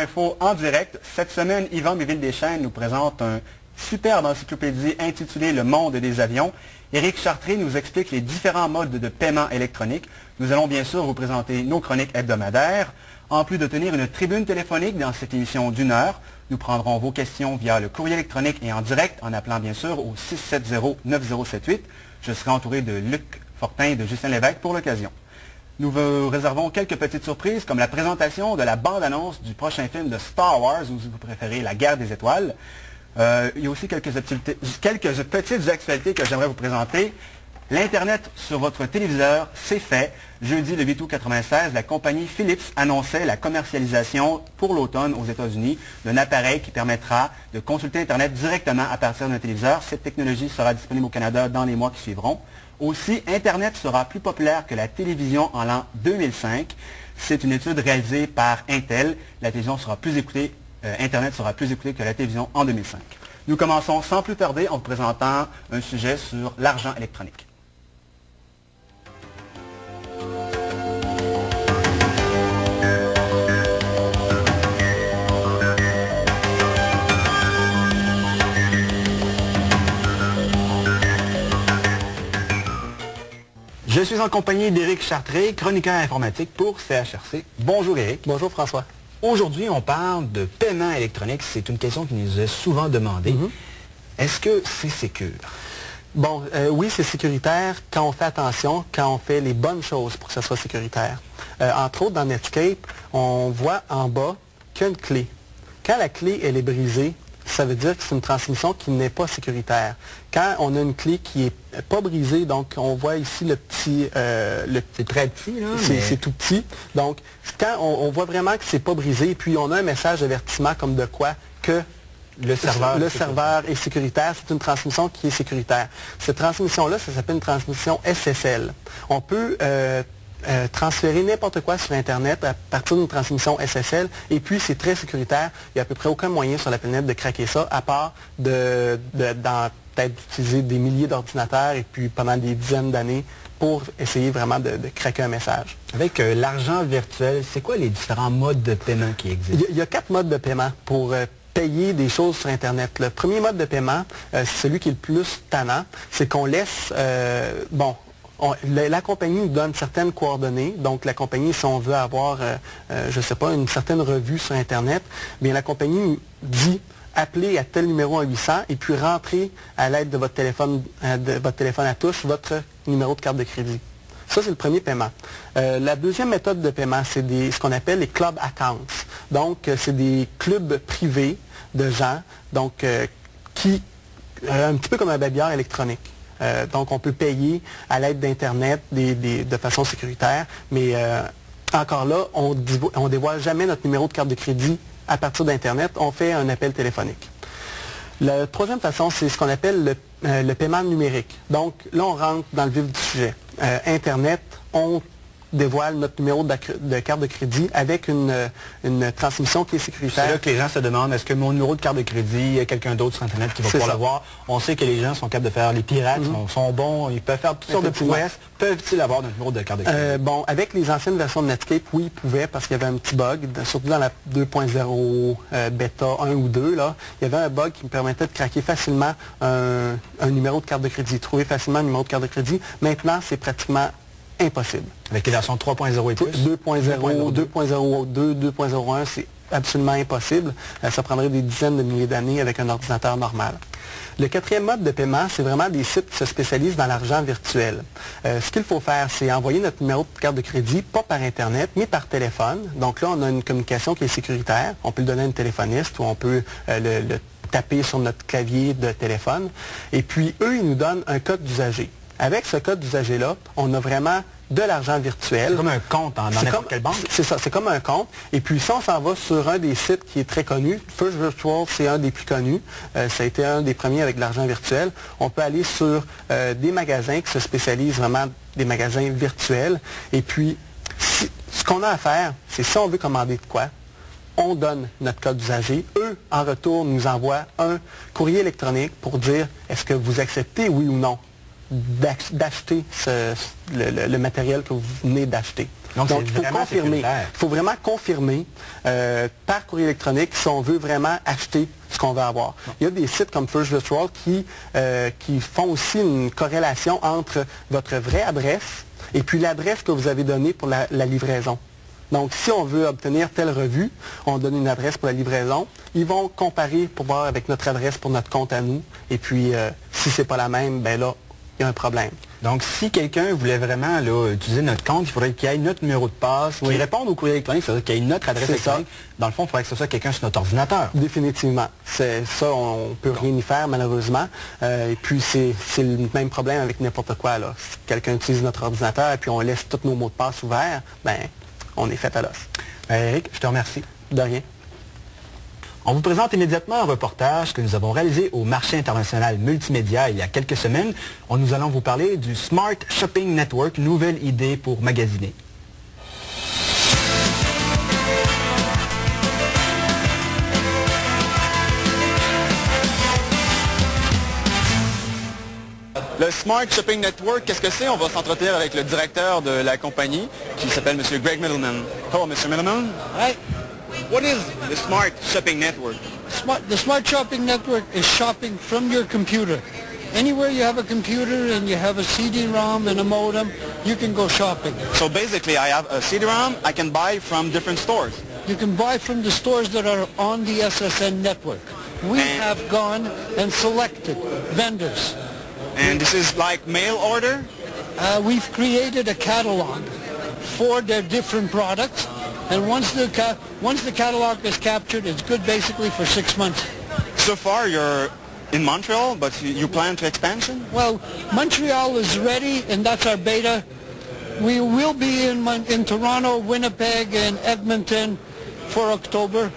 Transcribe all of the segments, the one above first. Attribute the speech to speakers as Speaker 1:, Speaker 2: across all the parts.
Speaker 1: infos en direct. Cette semaine, Yvan Méville-Deschênes nous présente un superbe encyclopédie intitulée Le monde des avions. Éric Chartré nous explique les différents modes de paiement électronique. Nous allons bien sûr vous présenter nos chroniques hebdomadaires. En plus de tenir une tribune téléphonique dans cette émission d'1 heure, nous prendrons vos questions via le courrier électronique et en direct en appelant bien sûr au 670-9078. Je serai entouré de Luc Fortin et de Justin Lévesque pour l'occasion. Nous vous réservons quelques petites surprises comme la présentation de la bande-annonce du prochain film de Star Wars ou si vous préférez La Guerre des Étoiles. Il y a aussi quelques petites actualités que j'aimerais vous présenter. L'Internet sur votre téléviseur, c'est fait. Jeudi le 8 août 1996, la compagnie Philips annonçait la commercialisation pour l'automne aux États-Unis d'un appareil qui permettra de consulter Internet directement à partir d'un téléviseur. Cette technologie sera disponible au Canada dans les mois qui suivront. Aussi, Internet sera plus populaire que la télévision en l'an 2005. C'est une étude réalisée par Intel. La télévision sera plus écoutée, Internet sera plus écouté que la télévision en 2005. Nous commençons sans plus tarder en vous présentant un sujet sur l'argent électronique. Je suis en compagnie d'Éric Chartré, chroniqueur informatique pour CHRC. Bonjour Éric.
Speaker 2: Bonjour François.
Speaker 1: Aujourd'hui, on parle de paiement électronique. C'est une question qui nous est souvent demandée. Est-ce que c'est sécure?
Speaker 2: Bon, oui, c'est sécuritaire quand on fait attention, quand on fait les bonnes choses pour que ça soit sécuritaire. Entre autres, dans Netscape, on voit en bas qu'il y a une clé. Quand la clé, elle est brisée, ça veut dire que c'est une transmission qui n'est pas sécuritaire. Quand on a une clé qui n'est pas brisée, donc on voit ici le petit...
Speaker 1: c'est très petit, là.
Speaker 2: C'est tout petit. Donc, quand on voit vraiment que c'est pas brisé, puis on a un message d'avertissement comme de quoi que le serveur est sécuritaire, c'est une transmission qui est sécuritaire. Cette transmission-là, ça s'appelle une transmission SSL. On peut... transférer n'importe quoi sur Internet à partir d'une transmission SSL et puis c'est très sécuritaire. Il n'y a à peu près aucun moyen sur la planète de craquer ça à part peut-être d'utiliser des milliers d'ordinateurs et puis pendant des dizaines d'années pour essayer vraiment de craquer un message.
Speaker 1: Avec l'argent virtuel, c'est quoi les différents modes de paiement qui existent? Il
Speaker 2: y a 4 modes de paiement pour payer des choses sur Internet. Le premier mode de paiement, c'est celui qui est le plus tannant, c'est qu'on laisse... la compagnie nous donne certaines coordonnées. Donc, la compagnie, si on veut avoir, je ne sais pas, une certaine revue sur Internet, bien, la compagnie dit appelez à tel numéro en 800 et puis rentrez à l'aide de votre téléphone à touche votre numéro de carte de crédit. Ça, c'est le premier paiement. La deuxième méthode de paiement, c'est ce qu'on appelle les club accounts. Donc, c'est des clubs privés de gens, donc, qui, un petit peu comme un babillard électronique. Donc, on peut payer à l'aide d'Internet de façon sécuritaire, mais encore là, on ne dévoile jamais notre numéro de carte de crédit à partir d'Internet. On fait un appel téléphonique. La troisième façon, c'est ce qu'on appelle le paiement numérique. Donc, là, on rentre dans le vif du sujet. Internet, on dévoile notre numéro de carte de crédit avec une transmission qui est sécuritaire.
Speaker 1: C'est là que les gens se demandent, est-ce que mon numéro de carte de crédit, il y a quelqu'un d'autre sur Internet qui va pouvoir l'avoir? On sait que les gens sont capables de faire, les pirates sont bons, ils peuvent faire toutes sortes de prouesses. Peuvent-ils avoir notre numéro de carte de crédit?
Speaker 2: Bon, avec les anciennes versions de Netscape, oui, ils pouvaient parce qu'il y avait un petit bug, surtout dans la 2.0 bêta 1 ou 2, là, il y avait un bug qui me permettait de craquer facilement un numéro de carte de crédit, trouver facilement un numéro de carte de crédit. Maintenant, c'est pratiquement impossible.
Speaker 1: Avec les versions 3.0 et plus?
Speaker 2: 2.0, 2.02, 2.01, c'est absolument impossible. Ça prendrait des dizaines de milliers d'années avec un ordinateur normal. Le quatrième mode de paiement, c'est vraiment des sites qui se spécialisent dans l'argent virtuel. Ce qu'il faut faire, c'est envoyer notre numéro de carte de crédit, pas par Internet, mais par téléphone. Donc là, on a une communication qui est sécuritaire. On peut le donner à une téléphoniste ou on peut le taper sur notre clavier de téléphone. Et puis, eux, ils nous donnent un code d'usager. Avec ce code d'usager-là, on a vraiment de l'argent virtuel.
Speaker 1: C'est comme un compte dans n'importe quelle banque?
Speaker 2: C'est ça, c'est comme un compte. Et puis si on s'en va sur un des sites qui est très connu, First Virtual, c'est un des plus connus. Ça a été un des premiers avec l'argent virtuel. On peut aller sur des magasins qui se spécialisent vraiment, des magasins virtuels. Et puis, ce qu'on a à faire, c'est si on veut commander de quoi, on donne notre code d'usager. Eux, en retour, nous envoient un courrier électronique pour dire est-ce que vous acceptez, oui ou non, d'acheter le matériel que vous venez d'acheter.
Speaker 1: Donc
Speaker 2: il faut confirmer. Il faut vraiment confirmer par courrier électronique si on veut vraiment acheter ce qu'on va avoir. Il y a des sites comme First Virtual qui font aussi une corrélation entre votre vraie adresse et puis l'adresse que vous avez donnée pour la livraison. Donc, si on veut obtenir telle revue, on donne une adresse pour la livraison. Ils vont comparer pour voir avec notre adresse pour notre compte à nous. Et puis, si ce n'est pas la même, ben là, il y a un problème.
Speaker 1: Donc, si quelqu'un voulait vraiment là, utiliser notre compte, il faudrait qu'il y ait notre numéro de passe, qu'il réponde au courrier électronique, c'est-à-dire qu'il y ait notre adresse électronique. Dans le fond, il faudrait que ce soit quelqu'un sur notre ordinateur.
Speaker 2: Définitivement. C'est ça, on ne peut rien y faire, malheureusement. Et puis, c'est le même problème avec n'importe quoi. Là. Si quelqu'un utilise notre ordinateur et puis on laisse tous nos mots de passe ouverts, ben on est fait à l'os.
Speaker 1: Eric, je te remercie.
Speaker 2: De rien.
Speaker 1: On vous présente immédiatement un reportage que nous avons réalisé au marché international multimédia il y a quelques semaines. Nous allons vous parler du Smart Shopping Network, nouvelle idée pour magasiner. Le Smart Shopping Network, qu'est-ce que c'est? On va s'entretenir avec le directeur de la compagnie qui s'appelle M. Greg Middleman. Hello, Mr. Middleman.
Speaker 3: Hi.
Speaker 1: What is the Smart Shopping Network?
Speaker 3: The Smart Shopping Network is shopping from your computer. Anywhere you have a computer and you have a CD-ROM and a modem, you can go shopping.
Speaker 1: So basically, I have a CD-ROM I can buy from different stores.
Speaker 3: You can buy from the stores that are on the SSN network. We have gone and selected vendors.
Speaker 1: And this is like mail order?
Speaker 3: We've created a catalog for their different products, and once the catalog is captured, it's good basically for 6 months.
Speaker 1: So far, you're in Montreal, but you plan to expansion?
Speaker 3: Well, Montreal is ready, and that's our beta. We will be in Toronto, Winnipeg, and Edmonton for October.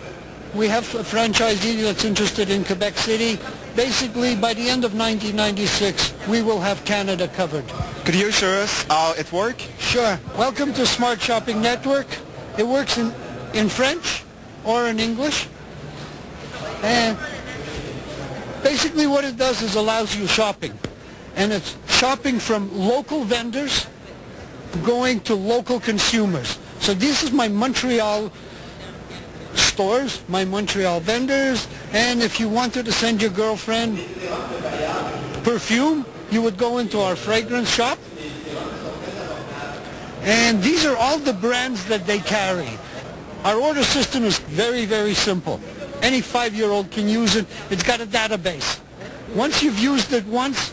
Speaker 3: We have a franchisee that's interested in Quebec City. Basically, by the end of 1996, we will have Canada covered.
Speaker 1: Could you show us how it works?
Speaker 3: Sure. Welcome to Smart Shopping Network. It works in French or in English. And basically what it does is allows you shopping. And it's shopping from local vendors going to local consumers. So this is my Montreal stores, my Montreal vendors, and if you wanted to send your girlfriend perfume, you would go into our fragrance shop. And these are all the brands that they carry. Our order system is very, very simple. Any 5-year-old can use it. It's got a database. Once you've used it once,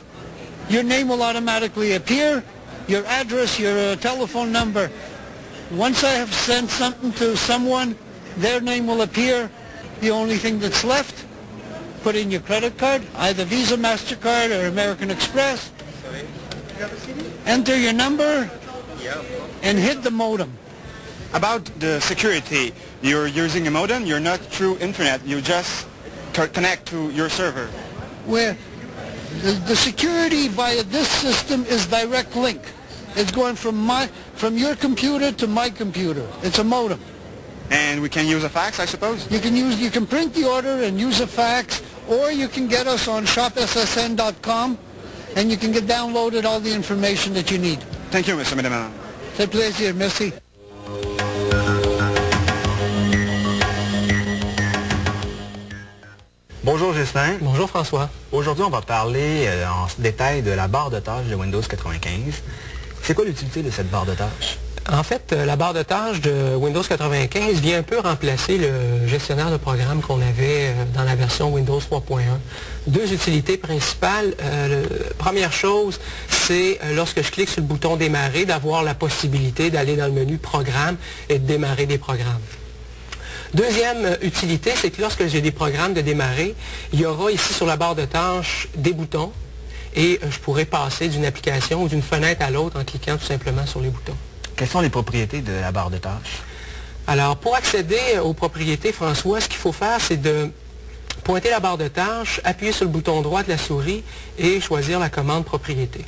Speaker 3: your name will automatically appear, your address, your telephone number. Once I have sent something to someone, their name will appear. The only thing that's left, put in your credit card, either Visa, MasterCard, or American Express. Enter your number and hit the modem.
Speaker 1: About the security, you're using a modem, you're not through internet, you just connect to your server.
Speaker 3: Where the security via this system is direct link. It's going from your computer to my computer. It's a modem.
Speaker 1: And we can use a fax, I suppose?
Speaker 3: You can print the order and use a fax, or you can get us on shopssn.com, and you can get downloaded all the information that you need.
Speaker 1: Thank you, Mr. Middleman.
Speaker 3: C'est plaisir, merci.
Speaker 1: Bonjour Justin.
Speaker 2: Bonjour François.
Speaker 1: Aujourd'hui, on va parler en détail de la barre de tâches de Windows 95. C'est quoi l'utilité de cette barre de tâches?
Speaker 4: En fait, la barre de tâches de Windows 95 vient un peu remplacer le gestionnaire de programme qu'on avait dans la version Windows 3.1. Deux utilités principales. Première chose, c'est lorsque je clique sur le bouton démarrer, d'avoir la possibilité d'aller dans le menu programme et de démarrer des programmes. Deuxième utilité, c'est que lorsque j'ai des programmes de démarrer, il y aura ici sur la barre de tâches des boutons et je pourrai passer d'une application ou d'une fenêtre à l'autre en cliquant tout simplement sur les boutons.
Speaker 1: Quelles sont les propriétés de la barre de tâches?
Speaker 4: Alors, pour accéder aux propriétés, François, ce qu'il faut faire, c'est de pointer la barre de tâches, appuyer sur le bouton droit de la souris et choisir la commande propriété.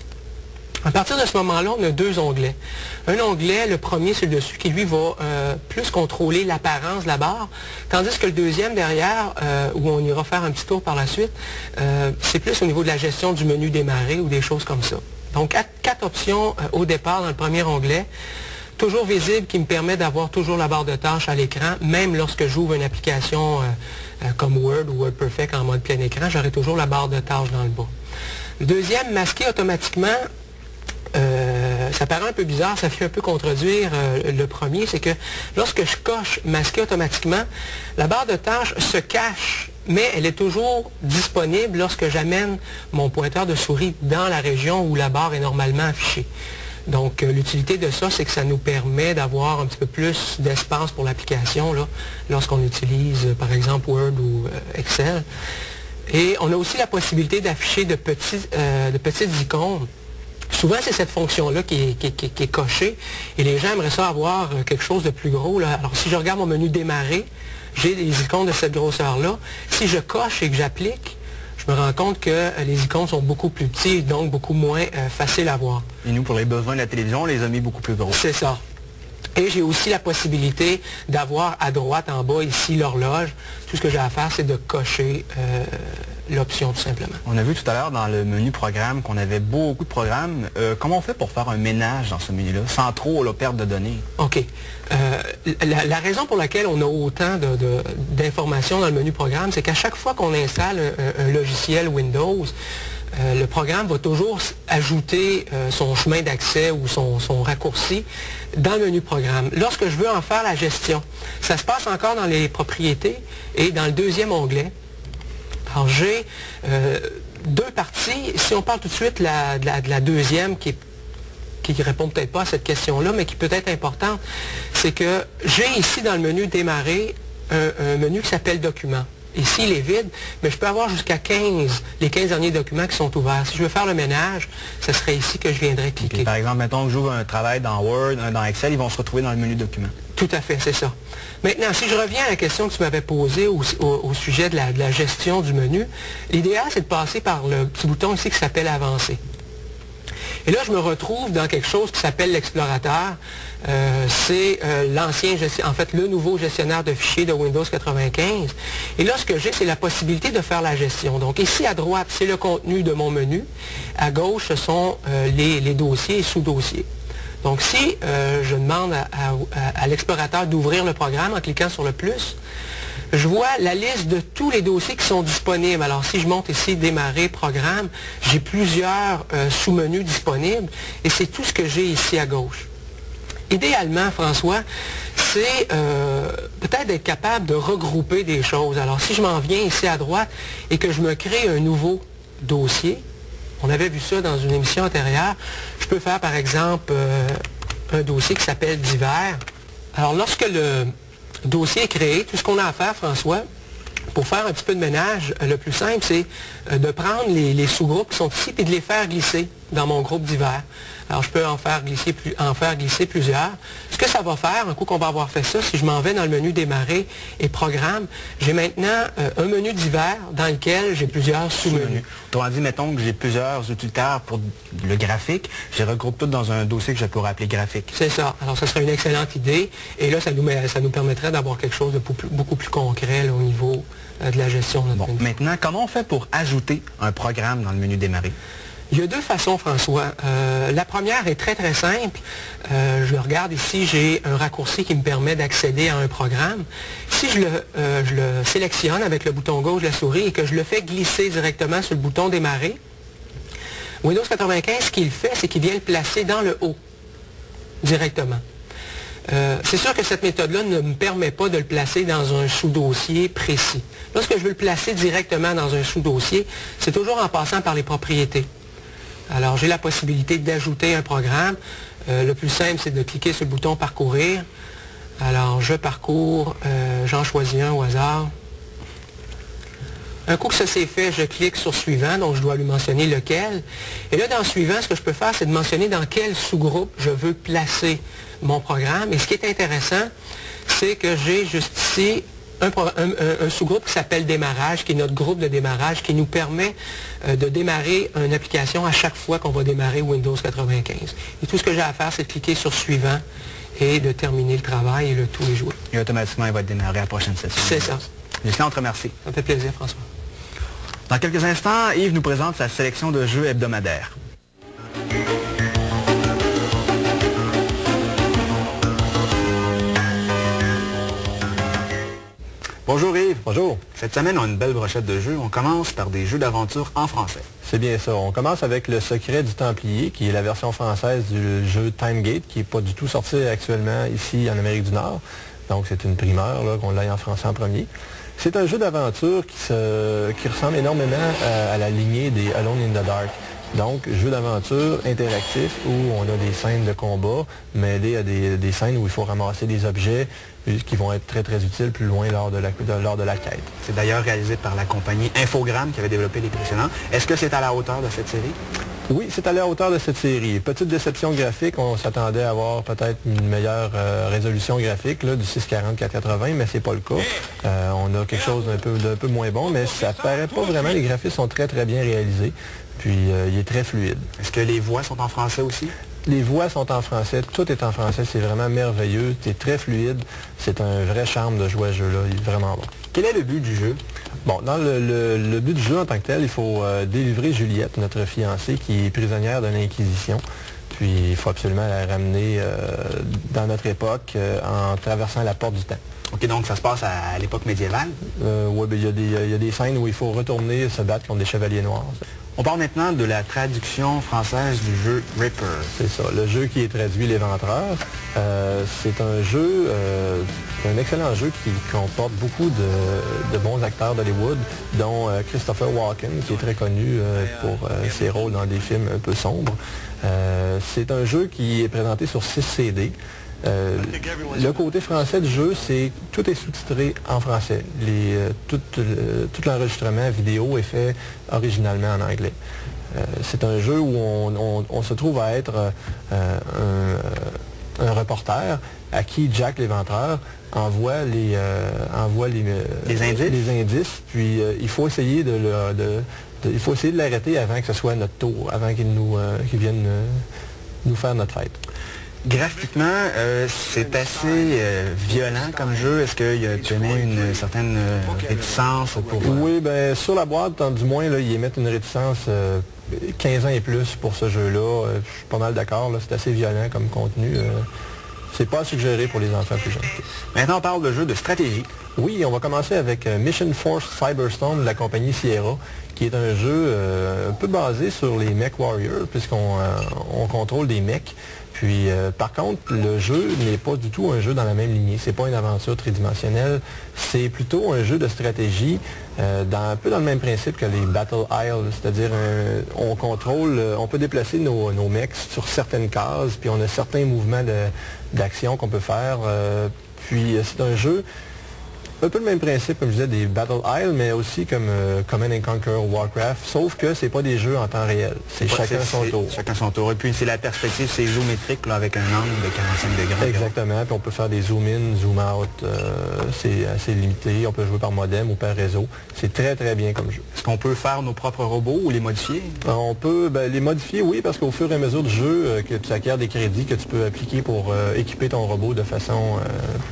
Speaker 4: À partir de ce moment-là, on a deux onglets. Un onglet, le premier sur le dessus, qui lui va plus contrôler l'apparence de la barre, tandis que le deuxième derrière, où on ira faire un petit tour par la suite, c'est plus au niveau de la gestion du menu démarrer ou des choses comme ça. Donc, quatre options au départ dans le premier onglet. toujours visible, qui me permet d'avoir toujours la barre de tâches à l'écran, même lorsque j'ouvre une application comme Word ou WordPerfect en mode plein écran, j'aurai toujours la barre de tâches dans le bas. Le deuxième, masquer automatiquement, ça paraît un peu bizarre, ça fait un peu contredire le premier, c'est que lorsque je coche masquer automatiquement, la barre de tâches se cache, mais elle est toujours disponible lorsque j'amène mon pointeur de souris dans la région où la barre est normalement affichée. Donc, l'utilité de ça, c'est que ça nous permet d'avoir un petit peu plus d'espace pour l'application lorsqu'on utilise, par exemple, Word ou Excel. Et on a aussi la possibilité d'afficher de petites icônes. Souvent, c'est cette fonction-là qui est cochée et les gens aimeraient ça avoir quelque chose de plus gros. Là. Alors, si je regarde mon menu démarrer, j'ai des icônes de cette grosseur-là. Si je coche et que j'applique, je me rends compte que les icônes sont beaucoup plus petites, donc beaucoup moins faciles à voir.
Speaker 1: Et nous, pour les besoins de la télévision, on les a mis beaucoup plus gros.
Speaker 4: C'est ça. Et j'ai aussi la possibilité d'avoir à droite, en bas, ici, l'horloge. Tout ce que j'ai à faire, c'est de cocher l'option, tout simplement. On
Speaker 1: a vu tout à l'heure dans le menu programme qu'on avait beaucoup de programmes. Comment on fait pour faire un ménage dans ce menu-là, sans trop perdre de données?
Speaker 4: OK. La raison pour laquelle on a autant d'informations dans le menu programme, c'est qu'à chaque fois qu'on installe un logiciel Windows, le programme va toujours ajouter son chemin d'accès ou son raccourci dans le menu programme. Lorsque je veux en faire la gestion, ça se passe encore dans les propriétés et dans le deuxième onglet. Alors j'ai deux parties. Si on parle tout de suite de la deuxième qui répond peut-être pas à cette question-là, mais qui peut être importante, c'est que j'ai ici dans le menu démarrer un menu qui s'appelle Documents. Ici, il est vide, mais je peux avoir jusqu'à 15, les 15 derniers documents qui sont ouverts. Si je veux faire le ménage, ce serait ici que je viendrais cliquer.
Speaker 1: Puis, par exemple, mettons que j'ouvre un travail dans Word, dans Excel, ils vont se retrouver dans le menu Documents.
Speaker 4: Tout à fait, c'est ça. Maintenant, si je reviens à la question que tu m'avais posée au sujet de la gestion du menu, l'idéal, c'est de passer par le petit bouton ici qui s'appelle Avancer. Et là, je me retrouve dans quelque chose qui s'appelle l'explorateur. C'est le nouveau gestionnaire de fichiers de Windows 95. Et là, ce que j'ai, c'est la possibilité de faire la gestion. Donc ici, à droite, c'est le contenu de mon menu. À gauche, ce sont les dossiers et sous-dossiers. Donc si je demande à l'explorateur d'ouvrir le programme en cliquant sur le plus, je vois la liste de tous les dossiers qui sont disponibles. Alors, si je monte ici « Démarrer programme », j'ai plusieurs sous-menus disponibles et c'est tout ce que j'ai ici à gauche. Idéalement, François, c'est peut-être d'être capable de regrouper des choses. Alors, si je m'en viens ici à droite et que je me crée un nouveau dossier, on avait vu ça dans une émission antérieure, je peux faire, par exemple, un dossier qui s'appelle « Divers ». Alors, lorsque le dossier est créé, tout ce qu'on a à faire, François, pour faire un petit peu de ménage, le plus simple, c'est de prendre les sous-groupes qui sont ici et de les faire glisser dans mon groupe divers. Alors, je peux en faire glisser plusieurs. Ce que ça va faire, un coup qu'on va avoir fait ça, si je m'en vais dans le menu Démarrer et Programme, j'ai maintenant un menu divers dans lequel j'ai plusieurs sous-menus.
Speaker 1: Autrement dit, mettons que j'ai plusieurs utilitaires pour le graphique, je les regroupe tout dans un dossier que je pourrais appeler graphique.
Speaker 4: C'est ça. Alors, ce serait une excellente idée. Et là, ça nous permettrait d'avoir quelque chose de beaucoup plus concret là, au niveau de la gestion de notre menu.
Speaker 1: Maintenant, comment on fait pour ajouter un programme dans le menu Démarrer?
Speaker 4: Il y a deux façons, François. La première est très, très simple. Je regarde ici, j'ai un raccourci qui me permet d'accéder à un programme. Si je le sélectionne avec le bouton gauche de la souris et que je le fais glisser directement sur le bouton Démarrer, Windows 95, ce qu'il fait, c'est qu'il vient le placer dans le haut, directement. C'est sûr que cette méthode-là ne me permet pas de le placer dans un sous-dossier précis. Lorsque je veux le placer directement dans un sous-dossier, c'est toujours en passant par les propriétés. Alors, j'ai la possibilité d'ajouter un programme. Le plus simple, c'est de cliquer sur le bouton « Parcourir ». Alors, je parcours, j'en choisis un au hasard. Un coup que ça s'est fait, je clique sur « Suivant », donc je dois lui mentionner lequel. Et là, dans « Suivant », ce que je peux faire, c'est de mentionner dans quel sous-groupe je veux placer mon programme. Et ce qui est intéressant, c'est que j'ai juste ici un sous-groupe qui s'appelle Démarrage, qui est notre groupe de démarrage, qui nous permet de démarrer une application à chaque fois qu'on va démarrer Windows 95. Et tout ce que j'ai à faire, c'est de cliquer sur Suivant et de terminer le travail et le tout est joué.
Speaker 1: Et automatiquement, il va démarrer à la prochaine session.
Speaker 4: C'est ça.
Speaker 1: Ghislain, on te remercie.
Speaker 4: Ça me fait plaisir, François.
Speaker 1: Dans quelques instants, Yves nous présente sa sélection de jeux hebdomadaires. Bonjour Yves.
Speaker 5: Bonjour.
Speaker 1: Cette semaine, on a une belle brochette de jeux. On commence par des jeux d'aventure en français.
Speaker 5: C'est bien ça. On commence avec Le Secret du Templier, qui est la version française du jeu Timegate, qui n'est pas du tout sorti actuellement ici en Amérique du Nord. Donc c'est une primeur qu'on l'aille en français en premier. C'est un jeu d'aventure qui ressemble énormément à la lignée des Alone in the Dark. Donc, jeu d'aventure interactif où on a des scènes de combat mêlées à des scènes où il faut ramasser des objets qui vont être très très utiles plus loin lors de la quête.
Speaker 1: C'est d'ailleurs réalisé par la compagnie Infogrames qui avait développé les précédents. Est-ce que c'est à la hauteur de cette série?
Speaker 5: Oui, c'est à la hauteur de cette série. Petite déception graphique, on s'attendait à avoir peut-être une meilleure résolution graphique, là, du 640-480, mais c'est pas le cas. On a quelque chose d'un peu moins bon, mais ça paraît pas vraiment. Les graphismes sont très très bien réalisés. Puis il est très fluide.
Speaker 1: Est-ce que les voix sont en français aussi?
Speaker 5: Les voix sont en français, tout est en français, c'est vraiment merveilleux, c'est très fluide, c'est un vrai charme de jouer à ce jeu-là, il est vraiment bon.
Speaker 1: Quel est le but du jeu?
Speaker 5: Bon, dans le but du jeu en tant que tel, il faut délivrer Juliette, notre fiancée, qui est prisonnière de l'Inquisition. Puis il faut absolument la ramener dans notre époque en traversant la porte du temps.
Speaker 1: OK, donc ça se passe à l'époque médiévale?
Speaker 5: Oui, ben, il y a des scènes où il faut retourner se battre contre des chevaliers noirs.
Speaker 1: On parle maintenant de la traduction française du jeu Ripper.
Speaker 5: C'est ça, le jeu qui est traduit L'Éventreur. C'est un jeu, un excellent jeu qui comporte beaucoup de bons acteurs d'Hollywood, dont Christopher Walken, qui est très connu pour ses rôles dans des films un peu sombres. C'est un jeu qui est présenté sur 6 CD. Le côté français du jeu, c'est tout est sous-titré en français. Tout l'enregistrement vidéo est fait originalement en anglais. C'est un jeu où on se trouve à être un reporter à qui Jack l'Éventreur envoie les indices, puis il faut essayer de l'arrêter avant que ce soit notre tour, avant qu'il vienne nous faire notre fête.
Speaker 1: Graphiquement, c'est assez violent comme jeu. Est-ce qu'il y a une certaine réticence pour...
Speaker 5: Oui, bien, sur la boîte, du moins, là, ils émettent une réticence 15 ans et plus pour ce jeu-là. Je suis pas mal d'accord. C'est assez violent comme contenu. C'est pas suggéré pour les enfants plus jeunes.
Speaker 1: Maintenant, on parle de jeu de stratégie.
Speaker 5: Oui, on va commencer avec Mission Force Cyberstorm de la compagnie Sierra, qui est un jeu un peu basé sur les Mech Warriors, puisqu'on contrôle des mechs. Puis, par contre, le jeu n'est pas du tout un jeu dans la même lignée. C'est pas une aventure tridimensionnelle. C'est plutôt un jeu de stratégie un peu dans le même principe que les Battle Isle. C'est-à-dire, on peut déplacer nos mechs sur certaines cases, puis on a certains mouvements d'action qu'on peut faire. Puis, c'est un jeu un peu le même principe, comme je disais, des Battle Isle, mais aussi comme Command & Conquer ou Warcraft, sauf que c'est pas des jeux en temps réel. C'est chacun son tour.
Speaker 1: Chacun son tour. Et puis c'est la perspective, c'est géométrique là, avec un angle de 45 degrés.
Speaker 5: Exactement. Puis on peut faire des zoom-in, zoom-out. C'est assez limité. On peut jouer par modem ou par réseau. C'est très très bien comme jeu.
Speaker 1: Est-ce qu'on peut faire nos propres robots ou les modifier?
Speaker 5: On peut les modifier, oui, parce qu'au fur et à mesure du jeu, que tu acquiers des crédits que tu peux appliquer pour équiper ton robot de façon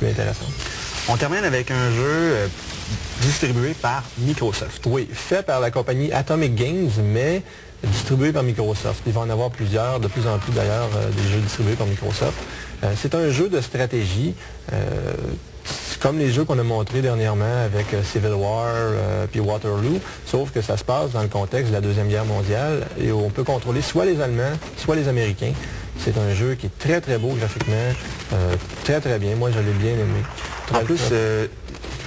Speaker 5: plus intéressante.
Speaker 1: On termine avec un jeu distribué par Microsoft.
Speaker 5: Oui, fait par la compagnie Atomic Games, mais distribué par Microsoft. Il va en avoir plusieurs, de plus en plus d'ailleurs, des jeux distribués par Microsoft. C'est un jeu de stratégie, comme les jeux qu'on a montrés dernièrement avec Civil War puis Waterloo, sauf que ça se passe dans le contexte de la Deuxième Guerre mondiale et où on peut contrôler soit les Allemands, soit les Américains. C'est un jeu qui est très très beau graphiquement, très très bien. Moi, je l'ai bien aimé.
Speaker 1: En plus,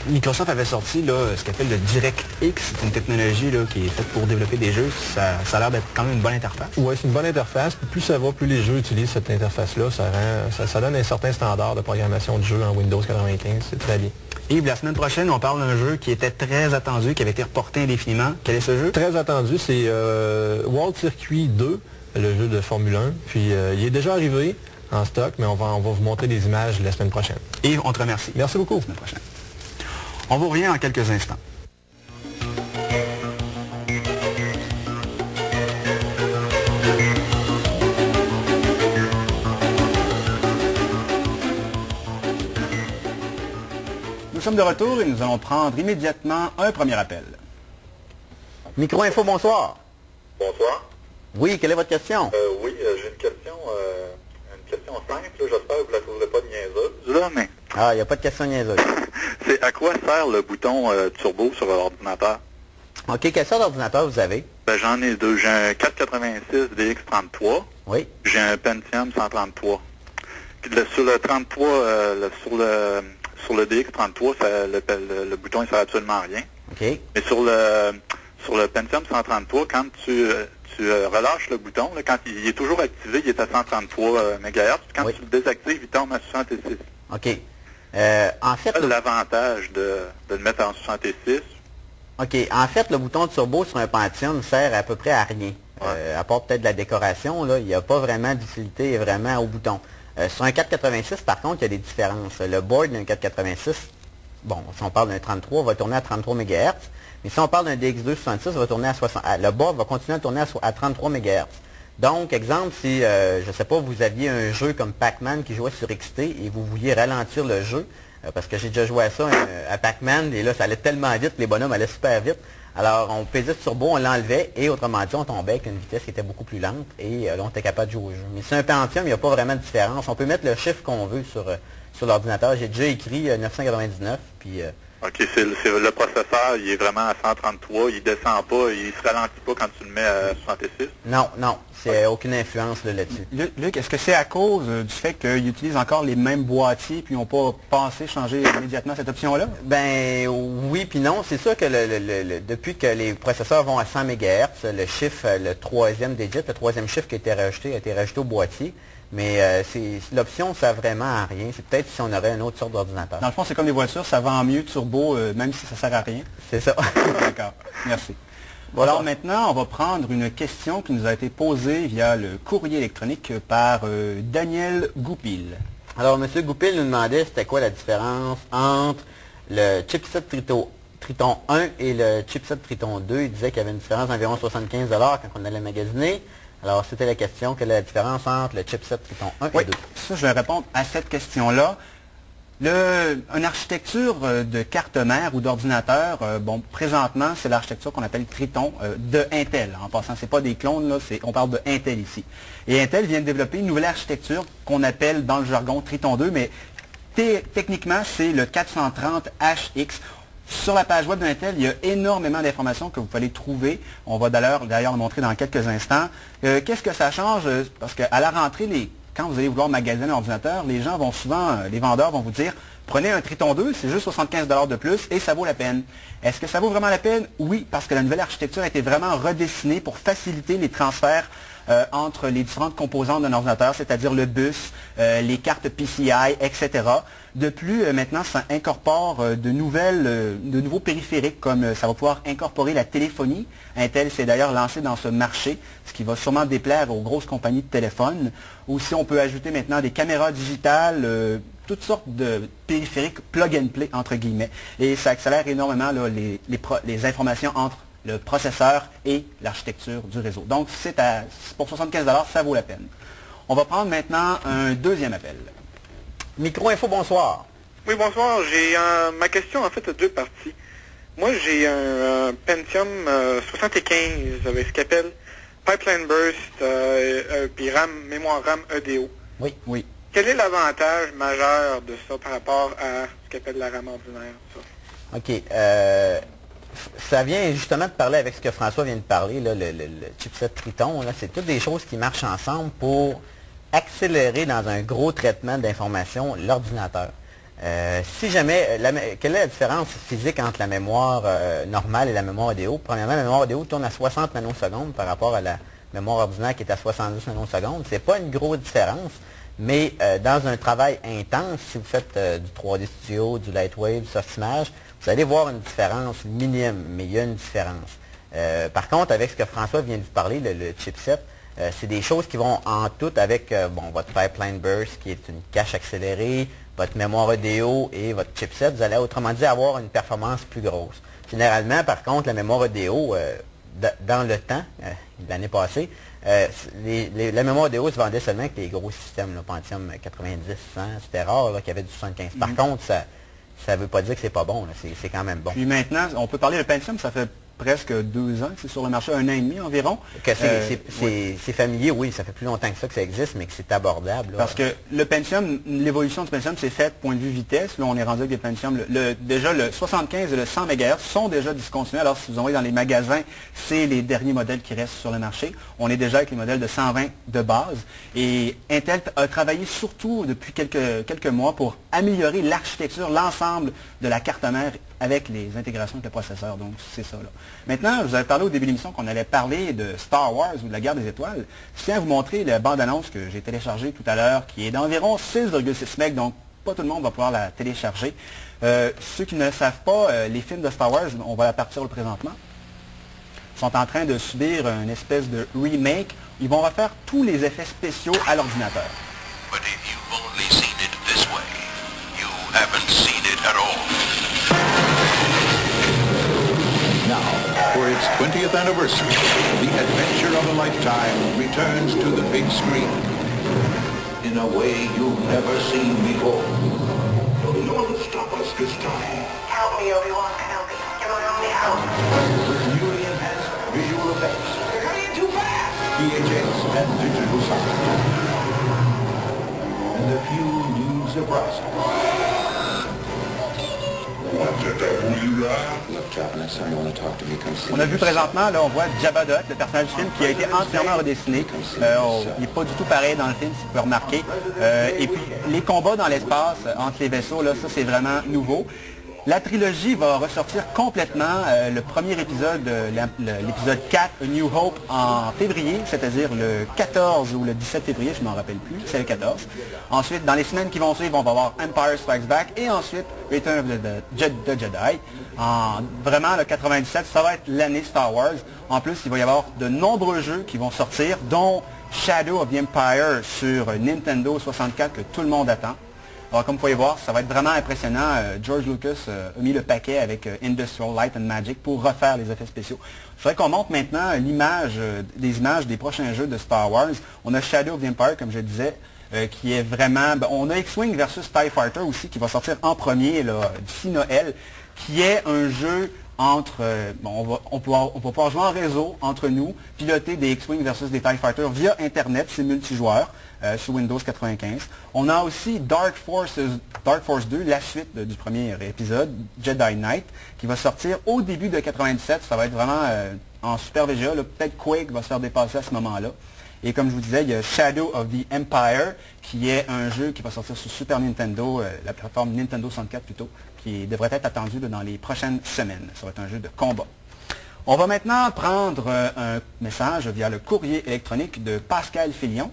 Speaker 1: Microsoft avait sorti là, ce qu'on appelle le DirectX. C'est une technologie là, qui est faite pour développer des jeux. Ça a l'air d'être quand même une bonne interface.
Speaker 5: Oui, c'est une bonne interface. Plus ça va, plus les jeux utilisent cette interface-là. Ça donne un certain standard de programmation de jeu en Windows 95. C'est très bien.
Speaker 1: Yves, la semaine prochaine, on parle d'un jeu qui était très attendu, qui avait été reporté indéfiniment. Quel est ce jeu?
Speaker 5: Très attendu, c'est World Circuit 2, le jeu de Formule 1. Puis il est déjà arrivé en stock, mais on va vous montrer des images la semaine prochaine.
Speaker 1: Yves, on te remercie.
Speaker 5: Merci beaucoup.
Speaker 1: La semaine prochaine. On vous revient en quelques instants. Nous sommes de retour et nous allons prendre immédiatement un premier appel.
Speaker 6: Micro-info, bonsoir.
Speaker 7: Bonsoir.
Speaker 6: Oui, quelle est votre question?
Speaker 7: Oui, j'ai une question simple. J'espère que vous ne la trouverez pas niaiseuse, là, mais...
Speaker 6: Ah, il n'y a pas de question niaiseuse.
Speaker 7: C'est à quoi sert le bouton turbo sur l'ordinateur?
Speaker 6: OK, quelle sorte d'ordinateur vous avez?
Speaker 7: Ben, j'en ai deux. J'ai un 486 DX33.
Speaker 6: Oui.
Speaker 7: J'ai un Pentium 133. Sur le 33, sur le DX33, le bouton ne sert absolument à rien.
Speaker 6: OK.
Speaker 7: Mais sur le Pentium 133, quand tu relâches le bouton, là, quand il est toujours activé, il est à 133 MHz. Quand tu le désactives, il tombe à 66.
Speaker 6: OK. En fait,
Speaker 7: l'avantage de le mettre en 66.
Speaker 6: OK. En fait, le bouton turbo sur un Pentium sert à peu près à rien.
Speaker 7: Ouais.
Speaker 6: À part peut-être de la décoration, là, il n'y a pas vraiment d'utilité vraiment au bouton. Sur un 486, par contre, il y a des différences. Le board d'un 486, bon, si on parle d'un 33, va tourner à 33 MHz. Mais si on parle d'un DX266, va tourner à 60. Le board va continuer à tourner à 33 MHz. Donc, exemple, si, je ne sais pas, vous aviez un jeu comme Pac-Man qui jouait sur XT et vous vouliez ralentir le jeu, parce que j'ai déjà joué à ça, à Pac-Man, et là, ça allait tellement vite, les bonhommes allaient super vite. Alors, on pesait sur turbo, on l'enlevait, et autrement dit, on tombait avec une vitesse qui était beaucoup plus lente, et là, on était capable de jouer au jeu. Mais sur un Pentium, il n'y a pas vraiment de différence. On peut mettre le chiffre qu'on veut sur l'ordinateur. J'ai déjà écrit 999, puis...
Speaker 7: OK, le processeur, il est vraiment à 133, il descend pas, il se ralentit pas quand tu le mets à 66?
Speaker 6: Non, c'est aucune influence là-dessus.
Speaker 1: Luc, est-ce que c'est à cause du fait qu'ils utilisent encore les mêmes boîtiers puis ils n'ont pas pensé changer immédiatement cette option-là?
Speaker 6: Ben oui puis non. C'est sûr que depuis que les processeurs vont à 100 MHz, le chiffre, le troisième chiffre qui a été rajouté au boîtier. Mais l'option ne sert vraiment à rien. C'est peut-être si on aurait une autre sorte d'ordinateur.
Speaker 1: Dans le fond, c'est comme les voitures, ça vend mieux turbo, même si ça ne sert à rien.
Speaker 6: C'est ça.
Speaker 1: D'accord, merci. Voilà. Alors maintenant, on va prendre une question qui nous a été posée via le courrier électronique par Daniel Goupil.
Speaker 6: Alors, M. Goupil nous demandait c'était quoi la différence entre le chipset Triton 1 et le chipset Triton 2. Il disait qu'il y avait une différence d'environ 75 $ quand on allait magasiner. Alors, c'était la question, quelle est la différence entre le chipset Triton 1 et 2?
Speaker 1: Ça, je vais répondre à cette question-là. Une architecture de carte mère ou d'ordinateur, présentement, c'est l'architecture qu'on appelle Triton de Intel. En passant, ce n'est pas des clones, là, on parle de Intel ici. Et Intel vient de développer une nouvelle architecture qu'on appelle dans le jargon Triton 2, mais techniquement, c'est le 430HX. Sur la page web d'Intel, il y a énormément d'informations que vous pouvez trouver. On va d'ailleurs le montrer dans quelques instants. Qu'est-ce que ça change? Parce qu'à la rentrée, quand vous allez vouloir magasiner un ordinateur, les gens vont souvent, les vendeurs vont vous dire, prenez un Triton 2, c'est juste 75 $ de plus et ça vaut la peine. Est-ce que ça vaut vraiment la peine? Oui, parce que la nouvelle architecture a été vraiment redessinée pour faciliter les transferts entre les différentes composantes d'un ordinateur, c'est-à-dire le bus, les cartes PCI, etc. De plus, maintenant, ça incorpore de nouveaux périphériques, comme ça va pouvoir incorporer la téléphonie. Intel s'est d'ailleurs lancé dans ce marché, ce qui va sûrement déplaire aux grosses compagnies de téléphone. Aussi, on peut ajouter maintenant des caméras digitales, toutes sortes de périphériques plug and play, entre guillemets. Et ça accélère énormément là, les informations entre le processeur et l'architecture du réseau. Donc, pour 75 $, ça vaut la peine. On va prendre maintenant un deuxième appel.
Speaker 6: Micro-info, bonsoir.
Speaker 8: Oui, bonsoir. J'ai ma question, en fait, a deux parties. Moi, j'ai un Pentium 75 avec ce qu'appelle Pipeline Burst, puis mémoire RAM EDO.
Speaker 6: Oui.
Speaker 8: Quel est l'avantage majeur de ça par rapport à ce qu'appelle la RAM ordinaire, ça?
Speaker 6: OK. Ça vient justement de parler avec ce que François vient de parler, là, le chipset Triton. C'est toutes des choses qui marchent ensemble pour accélérer dans un gros traitement d'information l'ordinateur. Si jamais, quelle est la différence physique entre la mémoire normale et la mémoire EDO? Premièrement, la mémoire EDO tourne à 60 nanosecondes par rapport à la mémoire ordinaire qui est à 70 nanosecondes. C'est pas une grosse différence, mais dans un travail intense, si vous faites du 3D Studio, du Lightwave, du Softimage, vous allez voir une différence minime, mais il y a une différence. Par contre, avec ce que François vient de vous parler, le chipset, c'est des choses qui vont en tout avec votre Pipeline Burst, qui est une cache accélérée, votre mémoire EDO et votre chipset. Vous allez autrement dit avoir une performance plus grosse. Généralement, par contre, la mémoire EDO, dans le temps, l'année passée, la mémoire EDO se vendait seulement avec les gros systèmes, le Pentium 90, 100, c'était rare qu'il y avait du 75. Par contre, ça ne veut pas dire que c'est pas bon, c'est quand même bon.
Speaker 1: Puis maintenant, on peut parler de Pentium, ça fait presque 2 ans, c'est sur le marché, 1 an et demi environ.
Speaker 6: C'est familier, oui, ça fait plus longtemps que ça que ça existe, mais que c'est abordable. Là.
Speaker 1: Parce que le Pentium, l'évolution du Pentium s'est faite point de vue vitesse. Là, on est rendu avec des Pentium. Déjà, le 75 et le 100 MHz sont déjà discontinués. Alors, si vous envoyez dans les magasins, c'est les derniers modèles qui restent sur le marché. On est déjà avec les modèles de 120 de base. Et Intel a travaillé surtout depuis quelques mois pour améliorer l'architecture, l'ensemble de la carte mère avec les intégrations avec le processeur. Donc, c'est ça. Là. Maintenant, je vous avais parlé au début de l'émission qu'on allait parler de Star Wars ou de la guerre des étoiles. Je tiens à vous montrer la bande-annonce que j'ai téléchargée tout à l'heure, qui est d'environ 6,6 MB, donc pas tout le monde va pouvoir la télécharger. Ceux qui ne le savent pas, les films de Star Wars, on va la partir présentement, sont en train de subir une espèce de remake. Ils vont refaire tous les effets spéciaux à l'ordinateur.
Speaker 9: But if you've only seen it this way, you haven't seen it at all. Now, for its 20th anniversary, the adventure of a lifetime returns to the big screen in a way you've never seen before. No one will stop us this time.
Speaker 10: Help me, Obi-Wan Kenobi. You're my only hope.
Speaker 9: With newly enhanced visual effects,
Speaker 10: You're hurrying too fast!
Speaker 9: VHS and digital sound, and a few new surprises.
Speaker 1: On a vu présentement, là, on voit Jabba the Hutt, le personnage du film, qui a été entièrement redessiné. Il n'est pas du tout pareil dans le film, si vous pouvez remarquer. Et puis, les combats dans l'espace, entre les vaisseaux, là, ça, c'est vraiment nouveau. La trilogie va ressortir complètement le premier épisode, l'épisode 4, A New Hope, en février, c'est-à-dire le 14 ou le 17 février, je ne m'en rappelle plus, c'est le 14. Ensuite, dans les semaines qui vont suivre, on va avoir Empire Strikes Back et ensuite Return of the Jedi. Vraiment, le 97, ça va être l'année Star Wars. En plus, il va y avoir de nombreux jeux qui vont sortir, dont Shadow of the Empire sur Nintendo 64 que tout le monde attend. Alors, comme vous pouvez voir, ça va être vraiment impressionnant. George Lucas a mis le paquet avec Industrial Light and Magic pour refaire les effets spéciaux. Je voudrais qu'on montre maintenant des images des prochains jeux de Star Wars. On a Shadow of the Empire, comme je disais, qui est vraiment... on a X-Wing versus TIE Fighter aussi, qui va sortir en premier d'ici Noël, qui est un jeu entre... on va pouvoir jouer en réseau entre nous, piloter des X-Wing versus des TIE Fighter via Internet, c'est multijoueur. Sur Windows 95. On a aussi Dark Force 2, la suite du premier épisode, Jedi Knight, qui va sortir au début de 97. Ça va être vraiment en super VGA. Peut-être Quake va se faire dépasser à ce moment-là. Et comme je vous disais, il y a Shadow of the Empire, qui est un jeu qui va sortir sur Super Nintendo, la plateforme Nintendo 64 plutôt, qui devrait être attendu dans les prochaines semaines. Ça va être un jeu de combat. On va maintenant prendre un message via le courrier électronique de Pascal Filion.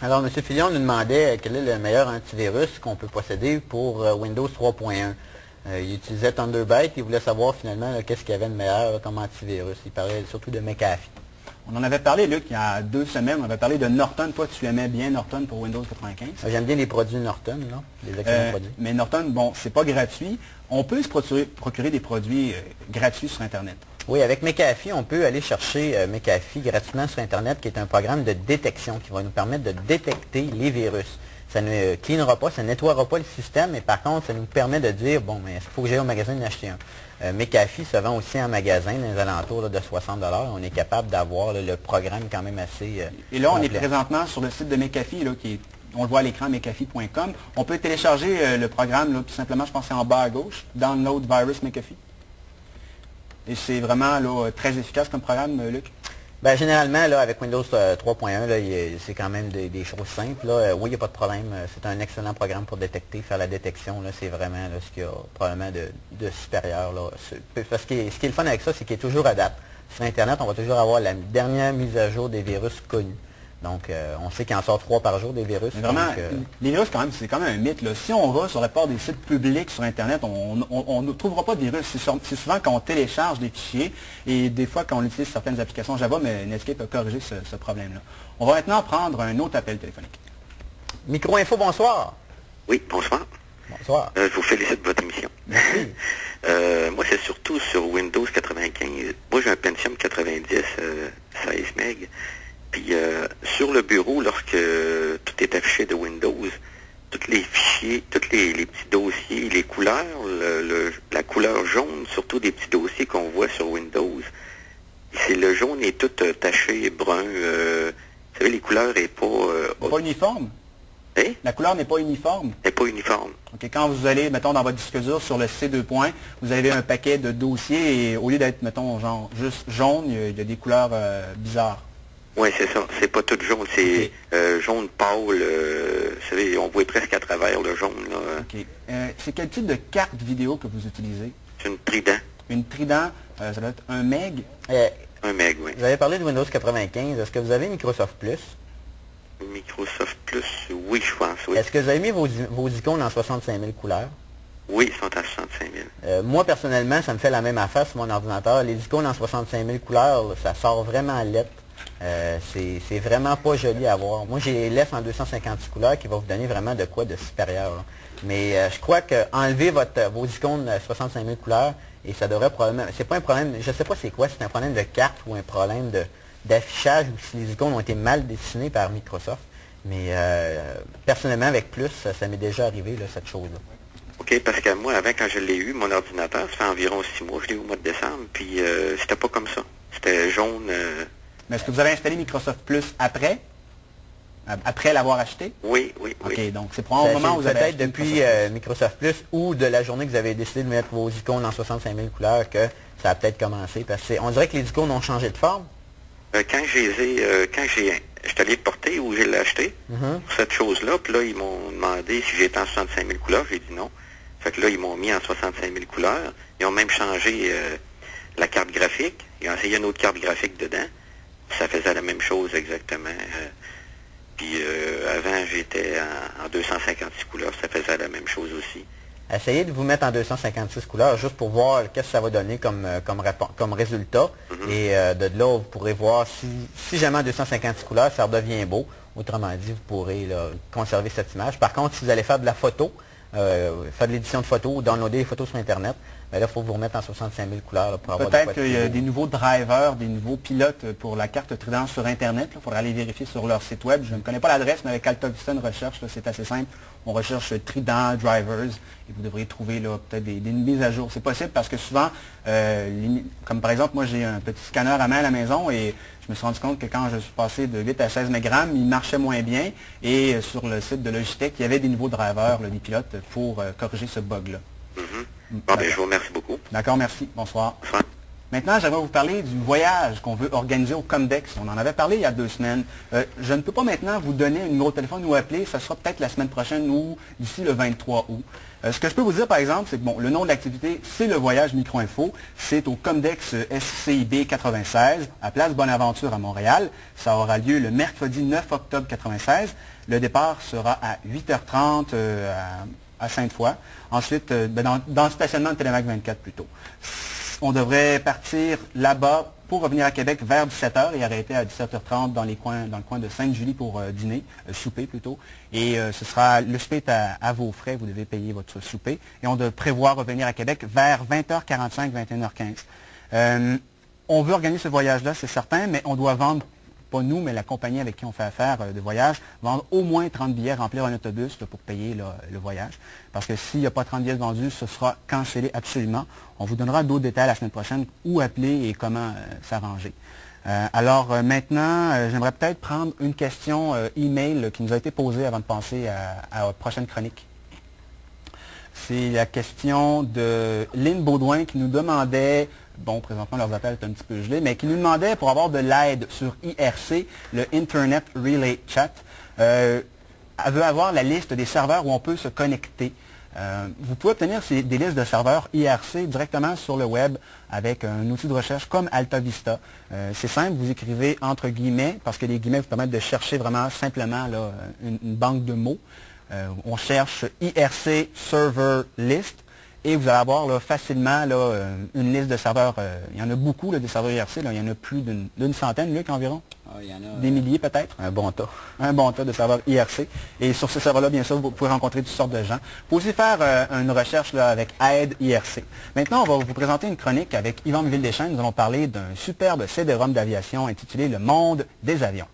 Speaker 6: Alors, M. Filion nous demandait quel est le meilleur antivirus qu'on peut posséder pour Windows 3.1. Il utilisait Thunderbite, il voulait savoir finalement qu'est-ce qu'il y avait de meilleur comme antivirus. Il parlait surtout de McAfee.
Speaker 1: On en avait parlé, Luc, il y a 2 semaines, on avait parlé de Norton. Toi, tu aimais bien Norton pour Windows 95.
Speaker 6: J'aime bien les produits Norton, là, les excellents produits.
Speaker 1: Mais Norton, bon, c'est pas gratuit. On peut se procurer des produits gratuits sur Internet.
Speaker 6: Oui, avec McAfee, on peut aller chercher McAfee gratuitement sur Internet, qui est un programme de détection qui va nous permettre de détecter les virus. Ça ne cleanera pas, ça ne nettoiera pas le système, mais par contre, ça nous permet de dire, bon, mais est-ce qu'il faut que j'aille au magasin en acheter un? McAfee se vend aussi en magasin, dans les alentours de 60 $. On est capable d'avoir le programme quand même assez
Speaker 1: Et là, on
Speaker 6: complet.
Speaker 1: est présentement sur le site de McAfee, là, on le voit à l'écran, McAfee.com. On peut télécharger le programme, là, tout simplement, je pense que c'est en bas à gauche, Download Virus McAfee. Et c'est vraiment là, très efficace comme programme, Luc?
Speaker 6: Ben, généralement, là, avec Windows 3.1, c'est quand même des choses simples. Là. Oui, il n'y a pas de problème. C'est un excellent programme pour détecter, faire la détection. C'est vraiment là, ce qu'il y a probablement de supérieur. Là. Parce que ce qui est le fun avec ça, c'est qu'il est toujours à date. Sur Internet, on va toujours avoir la dernière mise à jour des virus connus. Donc, on sait qu'il en sort 3 par jour des virus.
Speaker 1: Mais vraiment,
Speaker 6: donc,
Speaker 1: les virus, quand même, c'est quand même un mythe. Là. Si on va sur la part des sites publics sur Internet, on ne trouvera pas de virus. C'est souvent quand on télécharge des fichiers et des fois quand on utilise certaines applications Java, mais Netscape a corrigé ce problème-là. On va maintenant prendre un autre appel téléphonique.
Speaker 6: Micro-info, bonsoir.
Speaker 11: Oui, bonsoir.
Speaker 6: Bonsoir.
Speaker 11: Je vous félicite de votre émission.
Speaker 6: Merci.
Speaker 11: Moi, c'est surtout sur Windows 95. Moi, j'ai un Pentium 90, 16 MB. Puis sur le bureau, lorsque tout est affiché de Windows, tous les fichiers, tous les petits dossiers, les couleurs, la couleur jaune, surtout des petits dossiers qu'on voit sur Windows. Le jaune est tout taché brun. Vous savez, les couleurs n'est pas...
Speaker 1: Pas uniforme?
Speaker 11: Hein?
Speaker 1: La couleur n'est pas uniforme?
Speaker 11: N'est pas uniforme.
Speaker 1: OK, quand vous allez, mettons, dans votre disque dur sur le C2 points, vous avez un paquet de dossiers et au lieu d'être, mettons, genre juste jaune, il y a des couleurs bizarres.
Speaker 11: Oui, c'est ça. C'est pas tout jaune. C'est jaune pâle. Vous savez, on voit presque à travers le jaune. Là.
Speaker 1: OK. C'est quel type de carte vidéo que vous utilisez?
Speaker 11: C'est une Trident.
Speaker 1: Une Trident, ça doit être un meg?
Speaker 11: Un meg, oui.
Speaker 6: Vous avez parlé de Windows 95. Est-ce que vous avez Microsoft Plus?
Speaker 11: Microsoft Plus, oui, je pense, oui.
Speaker 6: Est-ce que vous avez mis vos icônes en 65 000 couleurs?
Speaker 11: Oui, ils sont à 65 000.
Speaker 6: Moi, personnellement, ça me fait la même affaire sur mon ordinateur. Les icônes en 65 000 couleurs, là, ça sort vraiment lettre. C'est vraiment pas joli à voir. Moi, j'ai les laisse en 256 couleurs qui va vous donner vraiment de quoi de supérieur. Là. Mais je crois que enlever vos icônes 65 000 couleurs, et ça devrait probablement... C'est pas un problème, je sais pas c'est quoi, c'est un problème de carte ou un problème d'affichage ou si les icônes ont été mal dessinées par Microsoft. Mais personnellement, avec Plus, ça m'est déjà arrivé, là, cette chose-là.
Speaker 11: OK, parce que moi, avant, quand je l'ai eu, mon ordinateur, ça fait environ 6 mois, je l'ai eu au mois de décembre, puis c'était pas comme ça. C'était jaune...
Speaker 1: Mais est-ce que vous avez installé Microsoft Plus après? Après l'avoir acheté?
Speaker 11: Oui, oui, oui.
Speaker 1: OK, donc c'est probablement au moment où vous avez
Speaker 6: peut-être depuis Microsoft Plus ou de la journée que vous avez décidé de mettre vos icônes en 65 000 couleurs que ça a peut-être commencé. Parce qu'on dirait que les icônes ont changé de forme.
Speaker 11: Quand j'ai j'étais allé le porter ou j'ai l'acheté, pour cette chose-là, puis là, ils m'ont demandé si j'étais en 65 000 couleurs, j'ai dit non. Fait que là, ils m'ont mis en 65 000 couleurs. Ils ont même changé la carte graphique. Ils ont essayé une autre carte graphique dedans. Ça faisait la même chose exactement. Puis avant, j'étais en 256 couleurs, ça faisait la même chose aussi.
Speaker 6: Essayez de vous mettre en 256 couleurs juste pour voir qu'est-ce que ça va donner comme résultat. Et de là, vous pourrez voir si jamais en 256 couleurs, ça redevient beau. Autrement dit, vous pourrez là, conserver cette image. Par contre, si vous allez faire de la photo, faire de l'édition de photos ou downloader des photos sur Internet, bien là, il faut vous remettre en 65 000 couleurs là, pour avoir
Speaker 1: peut-être qu'il y a des nouveaux drivers, des nouveaux pilotes pour la carte Trident sur Internet. Il faudra aller vérifier sur leur site web. Je ne connais pas l'adresse, mais avec Altavista, une recherche, c'est assez simple. On recherche Trident Drivers et vous devriez trouver peut-être des mises à jour. C'est possible parce que souvent, comme par exemple, moi j'ai un petit scanner à main à la maison et je me suis rendu compte que quand je suis passé de 8 à 16 mégrammes, il marchait moins bien. Et sur le site de Logitech, il y avait des nouveaux drivers, des pilotes, pour corriger ce bug-là.
Speaker 11: Bon, bien, je vous remercie beaucoup.
Speaker 1: D'accord, merci. Bonsoir.
Speaker 11: Bonsoir.
Speaker 1: Maintenant, j'aimerais vous parler du voyage qu'on veut organiser au Comdex. On en avait parlé il y a 2 semaines. Je ne peux pas maintenant vous donner un numéro de téléphone ou appeler. Ça sera peut-être la semaine prochaine ou d'ici le 23 août. Ce que je peux vous dire, par exemple, c'est que bon, le nom de l'activité, c'est le Voyage Micro-Info. C'est au Comdex SCIB 96, à Place Bonaventure à Montréal. Ça aura lieu le mercredi 9 octobre 96. Le départ sera à 8h30 à Sainte-Foy. Ensuite, dans le stationnement de Télémac 24 plutôt. On devrait partir là-bas pour revenir à Québec vers 17h et arrêter à 17h30 dans le coin de Sainte-Julie pour dîner, souper plutôt. Et le souper est à vos frais, vous devez payer votre souper. Et on doit prévoir revenir à Québec vers 20h45, 21h15. On veut organiser ce voyage-là, c'est certain, mais on doit vendre, pas nous, mais la compagnie avec qui on fait affaire de voyage, vendre au moins 30 billets, remplir un autobus pour payer le voyage. Parce que s'il n'y a pas 30 billets vendus, ce sera cancellé absolument. On vous donnera d'autres détails la semaine prochaine, où appeler et comment s'arranger. Alors maintenant, j'aimerais peut-être prendre une question email qui nous a été posée avant de passer à la prochaine chronique. C'est la question de Lynn Baudouin qui nous demandait... Bon, présentement, leurs appels sont un petit peu gelés, mais qui nous demandait pour avoir de l'aide sur IRC, le Internet Relay Chat. Elle veut avoir la liste des serveurs où on peut se connecter. Vous pouvez obtenir des listes de serveurs IRC directement sur le web avec un outil de recherche comme AltaVista. C'est simple, vous écrivez entre guillemets, parce que les guillemets vous permettent de chercher vraiment simplement là, une banque de mots. On cherche IRC Server List. Et vous allez avoir là, facilement là, une liste de serveurs. Il y en a beaucoup, là, des serveurs IRC. Là, il y en a plus d'une centaine, Luc, environ.
Speaker 6: Il y en a,
Speaker 1: des milliers, peut-être.
Speaker 6: Un bon tas.
Speaker 1: Un bon tas de serveurs IRC. Et sur ces serveurs-là, bien sûr, vous pouvez rencontrer toutes sortes de gens. Vous pouvez aussi faire une recherche là, avec Aide IRC. Maintenant, on va vous présenter une chronique avec Yvan Miville-Deschênes. Nous allons parler d'un superbe CD-ROM d'aviation intitulé « Le monde des avions ».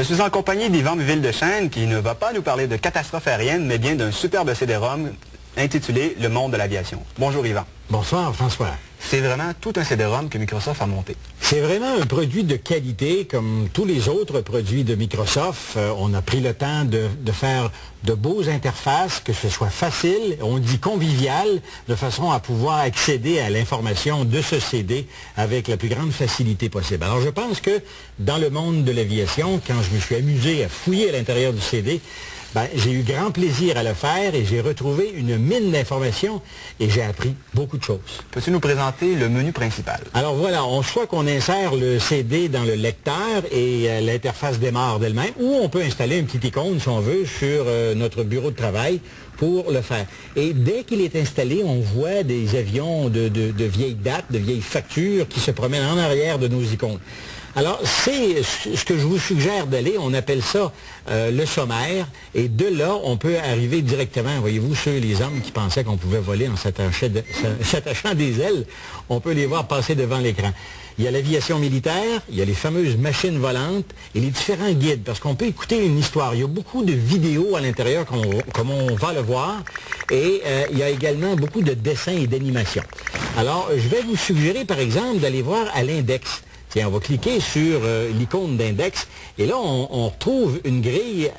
Speaker 1: Je suis en compagnie d'Yvan Vildechêne qui ne va pas nous parler de catastrophe aérienne, mais bien d'un superbe CD-ROM intitulé Le monde de l'aviation. Bonjour Yvan.
Speaker 12: Bonsoir François.
Speaker 1: C'est vraiment tout un CD-ROM que Microsoft a monté.
Speaker 12: C'est vraiment un produit de qualité comme tous les autres produits de Microsoft. On a pris le temps de faire de beaux interfaces, que ce soit facile, on dit convivial, de façon à pouvoir accéder à l'information de ce CD avec la plus grande facilité possible. Alors je pense que dans le monde de l'aviation, quand je me suis amusé à fouiller à l'intérieur du CD, j'ai eu grand plaisir à le faire et j'ai retrouvé une mine d'informations et j'ai appris beaucoup de choses.
Speaker 1: Peux-tu nous présenter le menu principal?
Speaker 12: Alors voilà, soit qu'on insère le CD dans le lecteur et l'interface démarre d'elle-même, ou on peut installer une petite icône, si on veut, sur notre bureau de travail pour le faire. Et dès qu'il est installé, on voit des avions de vieilles dates, de vieilles factures qui se promènent en arrière de nos icônes. Alors, c'est ce que je vous suggère d'aller, on appelle ça le sommaire, et de là, on peut arriver directement, voyez-vous, les hommes qui pensaient qu'on pouvait voler en s'attachant des ailes, on peut les voir passer devant l'écran. Il y a l'aviation militaire, il y a les fameuses machines volantes et les différents guides, parce qu'on peut écouter une histoire. Il y a beaucoup de vidéos à l'intérieur, comme on va le voir, et il y a également beaucoup de dessins et d'animations. Alors, je vais vous suggérer, par exemple, d'aller voir à l'index. On va cliquer sur l'icône d'index et là, on retrouve une grille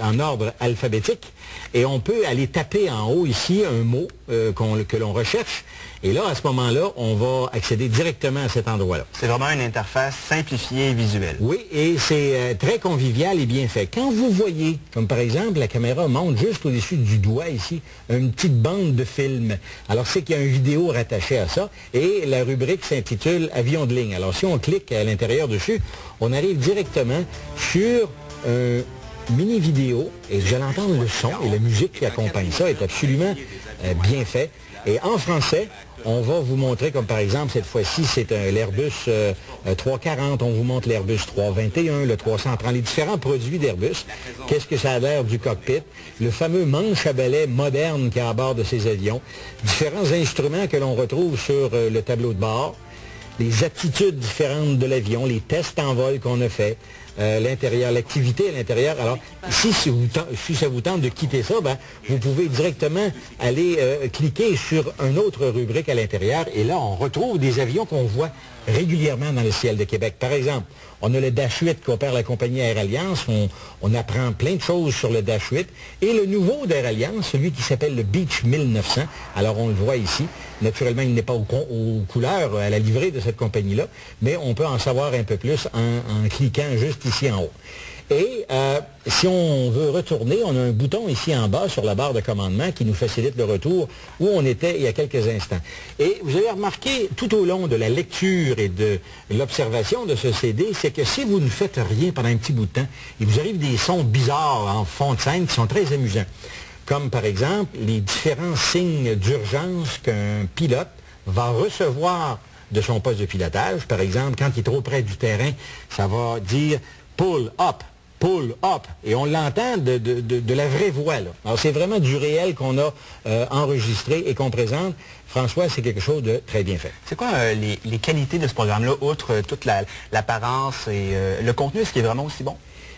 Speaker 12: en ordre alphabétique et on peut aller taper en haut ici un mot que l'on recherche. Et là, à ce moment-là, on va accéder directement à cet endroit-là.
Speaker 1: C'est vraiment une interface simplifiée et visuelle.
Speaker 12: Oui, et c'est très convivial et bien fait. Quand vous voyez, comme par exemple, la caméra monte juste au-dessus du doigt ici, une petite bande de film. Alors, c'est qu'il y a une vidéo rattachée à ça et la rubrique s'intitule « Avion de ligne ». Alors, si on clique à l'intérieur dessus, on arrive directement sur mini vidéo et vous allez entendre le son et la musique qui accompagne ça est absolument bien fait. Et en français, on va vous montrer, comme par exemple, cette fois-ci, c'est l'Airbus 340, on vous montre l'Airbus 321, le 330, les différents produits d'Airbus. Qu'est-ce que ça a l'air du cockpit? Le fameux manche à balai moderne qu'il y a à bord de ces avions. Différents instruments que l'on retrouve sur le tableau de bord. Les attitudes différentes de l'avion, les tests en vol qu'on a fait, l'intérieur, l'activité à l'intérieur. Alors, ici, si ça vous tente de quitter ça, vous pouvez directement aller cliquer sur une autre rubrique à l'intérieur et là, on retrouve des avions qu'on voit régulièrement dans le ciel de Québec. Par exemple, on a le Dash 8 qu'opère la compagnie Air Alliance. On apprend plein de choses sur le Dash 8. Et le nouveau d'Air Alliance, celui qui s'appelle le Beech 1900. Alors, on le voit ici. Naturellement, il n'est pas aux couleurs à la livrée de cette compagnie-là, mais on peut en savoir un peu plus en cliquant juste ici en haut. Et si on veut retourner, on a un bouton ici en bas sur la barre de commandement qui nous facilite le retour où on était il y a quelques instants. Et vous avez remarqué tout au long de la lecture et de l'observation de ce CD, c'est que si vous ne faites rien pendant un petit bout de temps, il vous arrive des sons bizarres en fond de scène qui sont très amusants. Comme par exemple les différents signes d'urgence qu'un pilote va recevoir de son poste de pilotage. Par exemple, quand il est trop près du terrain, ça va dire « pull up ». Pull up, et on l'entend de la vraie voix. Là. Alors, c'est vraiment du réel qu'on a enregistré et qu'on présente. François, c'est quelque chose de très bien fait.
Speaker 1: C'est quoi les qualités de ce programme-là, outre toute l'apparence et le contenu, est-ce qu'il est vraiment aussi bon?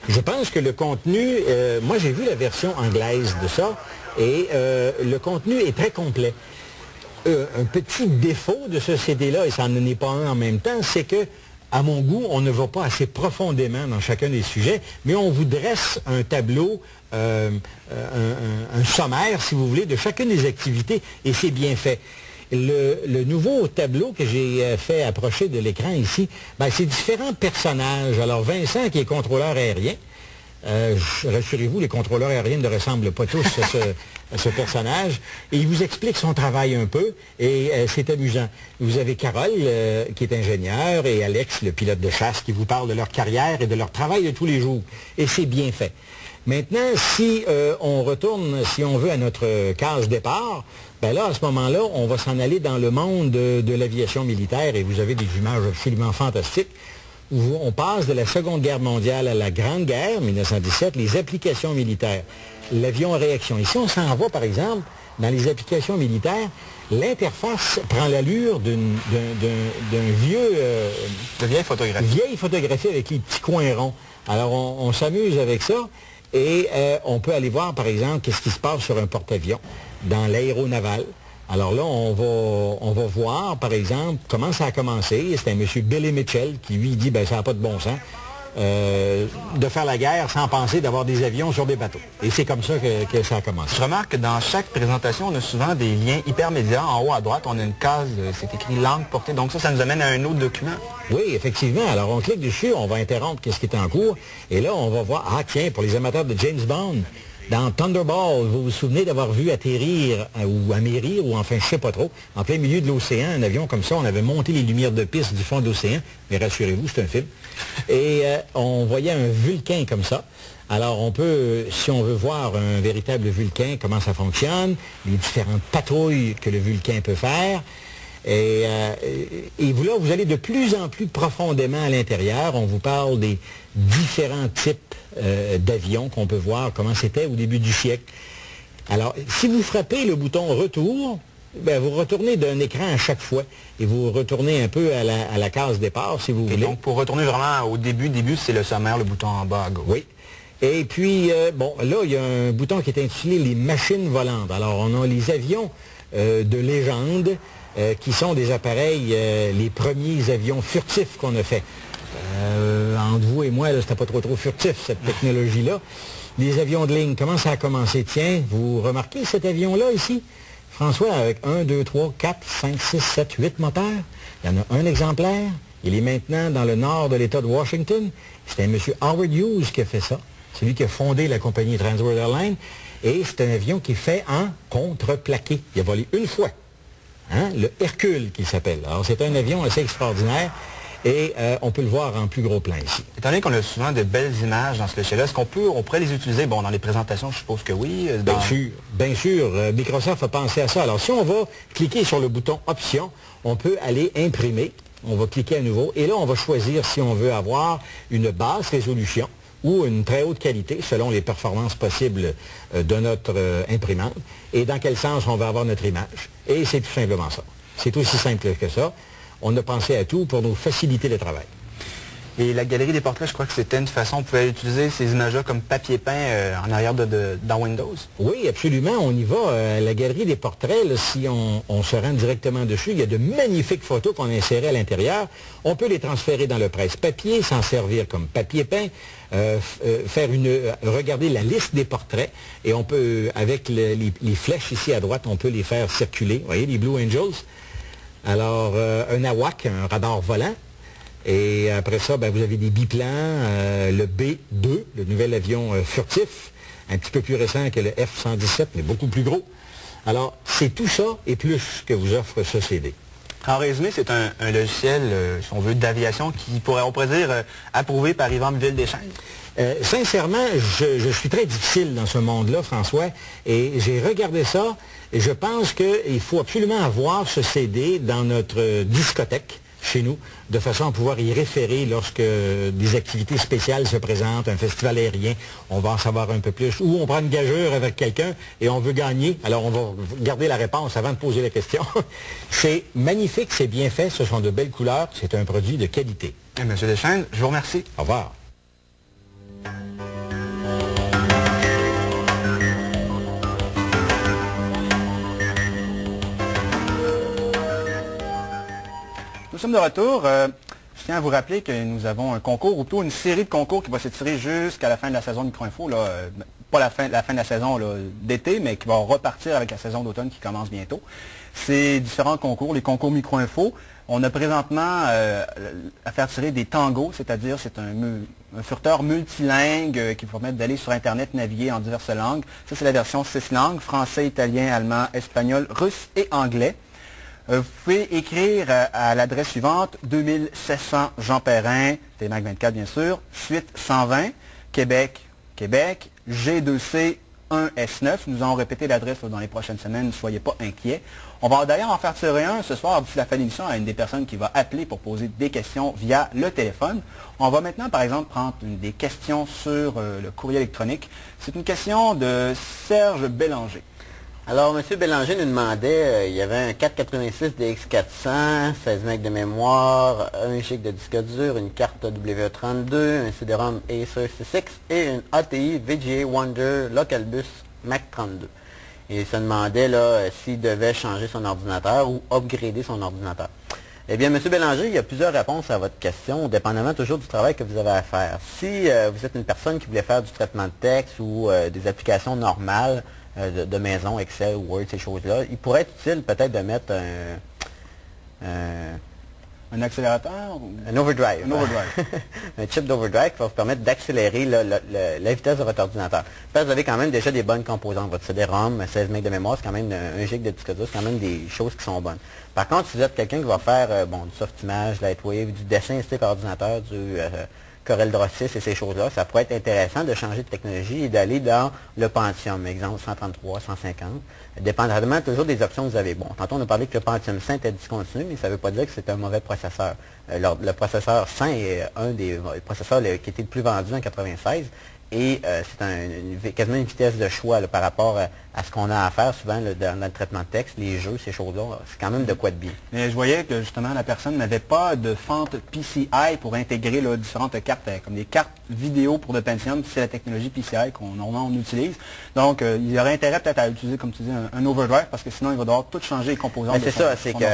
Speaker 12: Je pense que le contenu, moi j'ai vu la version anglaise de ça, et le contenu est très complet. Un petit défaut de ce CD-là, et ça n'en est pas un en même temps, c'est que à mon goût, on ne va pas assez profondément dans chacun des sujets, mais on vous dresse un tableau, un sommaire, si vous voulez, de chacune des activités, et c'est bien fait. Le nouveau tableau que j'ai fait approcher de l'écran ici, c'est différents personnages. Alors, Vincent, qui est contrôleur aérien, rassurez-vous, les contrôleurs aériens ne ressemblent pas tous à ce personnage. Et il vous explique son travail un peu, et c'est amusant. Vous avez Carole, qui est ingénieure, et Alex, le pilote de chasse, qui vous parle de leur carrière et de leur travail de tous les jours. Et c'est bien fait. Maintenant, si on retourne, si on veut, à notre case départ, là, à ce moment-là, on va s'en aller dans le monde de l'aviation militaire, et vous avez des images absolument fantastiques, où on passe de la Seconde Guerre mondiale à la Grande Guerre, 1917, les applications militaires, l'avion à réaction. Ici, on s'en va, par exemple, dans les applications militaires, l'interface prend l'allure d'un vieux...
Speaker 1: de vieille photographie.
Speaker 12: Vieille photographie avec les petits coins ronds. Alors, on s'amuse avec ça et on peut aller voir, par exemple, qu'est-ce qui se passe sur un porte-avions dans l'aéronaval. Alors là, on va voir, par exemple, comment ça a commencé. C'est un monsieur Billy Mitchell qui, lui, dit, ben ça n'a pas de bon sens. De faire la guerre sans penser d'avoir des avions sur des bateaux. Et c'est comme ça que ça a commencé.
Speaker 1: Je remarque que dans chaque présentation, on a souvent des liens hypermédias. En haut à droite, on a une case, c'est écrit langue portée. Donc ça nous amène à un autre document.
Speaker 12: Oui, effectivement. Alors on clique dessus, on va interrompre ce qui est en cours. Et là, on va voir, ah tiens, pour les amateurs de James Bond, dans Thunderball, vous vous souvenez d'avoir vu atterrir, ou amérir, ou enfin, je sais pas trop, en plein milieu de l'océan, un avion comme ça, on avait monté les lumières de piste du fond de l'océan, mais rassurez-vous, c'est un film. Et on voyait un vulcain comme ça. Alors, on peut, si on veut voir un véritable vulcain, comment ça fonctionne, les différentes patrouilles que le vulcain peut faire, et vous, là, vous allez de plus en plus profondément à l'intérieur. On vous parle des différents types d'avions qu'on peut voir, comment c'était au début du siècle. Alors, si vous frappez le bouton « Retour », ben, vous retournez d'un écran à chaque fois et vous retournez un peu à la case départ, si vous voulez.
Speaker 1: Donc, pour retourner vraiment au début, c'est le sommaire, le bouton en bas à gauche.
Speaker 12: Oui. Et puis, bon, là, il y a un bouton qui est intitulé « Les machines volantes ». Alors, on a les avions de légende, qui sont des appareils, les premiers avions furtifs qu'on a fait. Entre vous et moi, c'était pas trop furtif, cette technologie-là. Les avions de ligne, comment ça a commencé? Tiens, vous remarquez cet avion-là ici? François, avec 1, 2, 3, 4, 5, 6, 7, 8 moteurs. Il y en a un exemplaire. Il est maintenant dans le nord de l'État de Washington. C'est un monsieur Howard Hughes qui a fait ça. C'est lui qui a fondé la compagnie Transworld Airlines. Et c'est un avion qui est fait en contreplaqué. Il a volé une fois. Hein? Le Hercule, qu'il s'appelle. Alors, c'est un avion assez extraordinaire. Et on peut le voir en plus gros plan ici.
Speaker 1: Étant donné qu'on a souvent de belles images dans ce logiciel-là, est-ce qu'on pourrait les utiliser? Bon, dans les présentations, je suppose que oui.
Speaker 12: Bien sûr. Microsoft a pensé à ça. Alors, si on va cliquer sur le bouton Options, on peut aller imprimer. On va cliquer à nouveau. Et là, on va choisir si on veut avoir une basse résolution ou une très haute qualité, selon les performances possibles de notre imprimante. Et dans quel sens on va avoir notre image. Et c'est tout simplement ça. C'est aussi simple que ça. On a pensé à tout pour nous faciliter le travail.
Speaker 1: Et la galerie des portraits, je crois que c'était une façon, on pouvait utiliser ces images-là comme papier peint en arrière dans Windows.
Speaker 12: Oui, absolument, on y va. La galerie des portraits, là, si on se rend directement dessus, il y a de magnifiques photos qu'on a insérées à l'intérieur. On peut les transférer dans le presse-papier, s'en servir comme papier peint, regarder la liste des portraits, et on peut, avec les flèches ici à droite, on peut les faire circuler. Vous voyez, les Blue Angels. Alors, un AWAC, un radar volant. Et après ça, ben, vous avez des biplans, le B-2, le nouvel avion furtif, un petit peu plus récent que le F-117, mais beaucoup plus gros. Alors, c'est tout ça et plus que vous offre ce CD.
Speaker 1: En résumé, c'est un logiciel, si on veut, d'aviation qui on pourrait dire, approuvé par Yvan Ville-Deschênes.
Speaker 12: Sincèrement, je suis très difficile dans ce monde-là, François, et j'ai regardé ça, et je pense qu'il faut absolument avoir ce CD dans notre discothèque, chez nous, de façon à pouvoir y référer lorsque des activités spéciales se présentent, un festival aérien, on va en savoir un peu plus, ou on prend une gageure avec quelqu'un et on veut gagner, alors on va garder la réponse avant de poser la question. C'est magnifique, c'est bien fait, ce sont de belles couleurs, c'est un produit de qualité.
Speaker 1: Monsieur Deschênes, je vous remercie.
Speaker 12: Au revoir.
Speaker 1: Nous sommes de retour. Je tiens à vous rappeler que nous avons un concours, ou plutôt une série de concours qui va s'étirer jusqu'à la fin de la saison de Microinfo. Pas la fin de la saison d'été, mais qui va repartir avec la saison d'automne qui commence bientôt. Ces différents concours, les concours Microinfo, on a présentement à faire tirer des tangos, c'est-à-dire c'est un furteur multilingue qui vous permet d'aller sur Internet, naviguer en diverses langues. Ça, c'est la version 6 langues, français, italien, allemand, espagnol, russe et anglais. Vous pouvez écrire à l'adresse suivante, 2700 Jean Perrin, TMAC 24 bien sûr, suite 120, Québec, G2C 1S9. Nous allons répéter l'adresse dans les prochaines semaines, ne soyez pas inquiets. On va d'ailleurs en faire tirer un ce soir, d'ici la fin de l'émission, à une des personnes qui va appeler pour poser des questions via le téléphone. On va maintenant, par exemple, prendre des questions sur le courrier électronique. C'est une question de Serge Bélanger.
Speaker 6: Alors, M. Bélanger nous demandait, il y avait un 486 DX400, 16 MB de mémoire, 1 GB de disque dur, une carte W32, un CD-ROM Acer C6 et une ATI VGA Wonder Localbus Mac 32. Et il se demandait s'il devait changer son ordinateur ou upgrader son ordinateur. Eh bien, M. Bélanger, il y a plusieurs réponses à votre question, dépendamment toujours du travail que vous avez à faire. Si vous êtes une personne qui voulait faire du traitement de texte ou des applications normales de maison, Excel, Word, ces choses-là, il pourrait être utile peut-être de mettre
Speaker 1: un accélérateur?
Speaker 6: Un overdrive.
Speaker 1: Un overdrive.
Speaker 6: Un chip d'overdrive qui va vous permettre d'accélérer la vitesse de votre ordinateur. Parce que vous avez quand même déjà des bonnes composantes. Votre CD-ROM, 16 MB de mémoire, c'est quand même 1 GB de disque dur, c'est quand même des choses qui sont bonnes. Par contre, si vous êtes quelqu'un qui va faire du soft image, Lightwave, du dessin assisté par ordinateur, du CorelDRAW 6 et ces choses-là, ça pourrait être intéressant de changer de technologie et d'aller dans le Pentium, exemple 133, 150, dépendamment toujours des options que vous avez. Bon, tantôt on a parlé que le Pentium 100 était discontinu, mais ça ne veut pas dire que c'est un mauvais processeur. Le processeur 100 est un des processeurs qui était le plus vendu en 96 et c'est quasiment une vitesse de choix par rapport à ce qu'on a à faire souvent dans le traitement de texte, les jeux, ces choses-là. C'est quand même de quoi de bien.
Speaker 1: Mais je voyais que justement la personne n'avait pas de fente PCI pour intégrer différentes cartes, comme des cartes vidéo pour le Pentium, c'est la technologie PCI qu'on normalement on utilise. Donc il y aurait intérêt peut-être à utiliser, comme tu dis, un overdrive parce que sinon il va devoir tout changer les composants.
Speaker 6: C'est ça, c'est que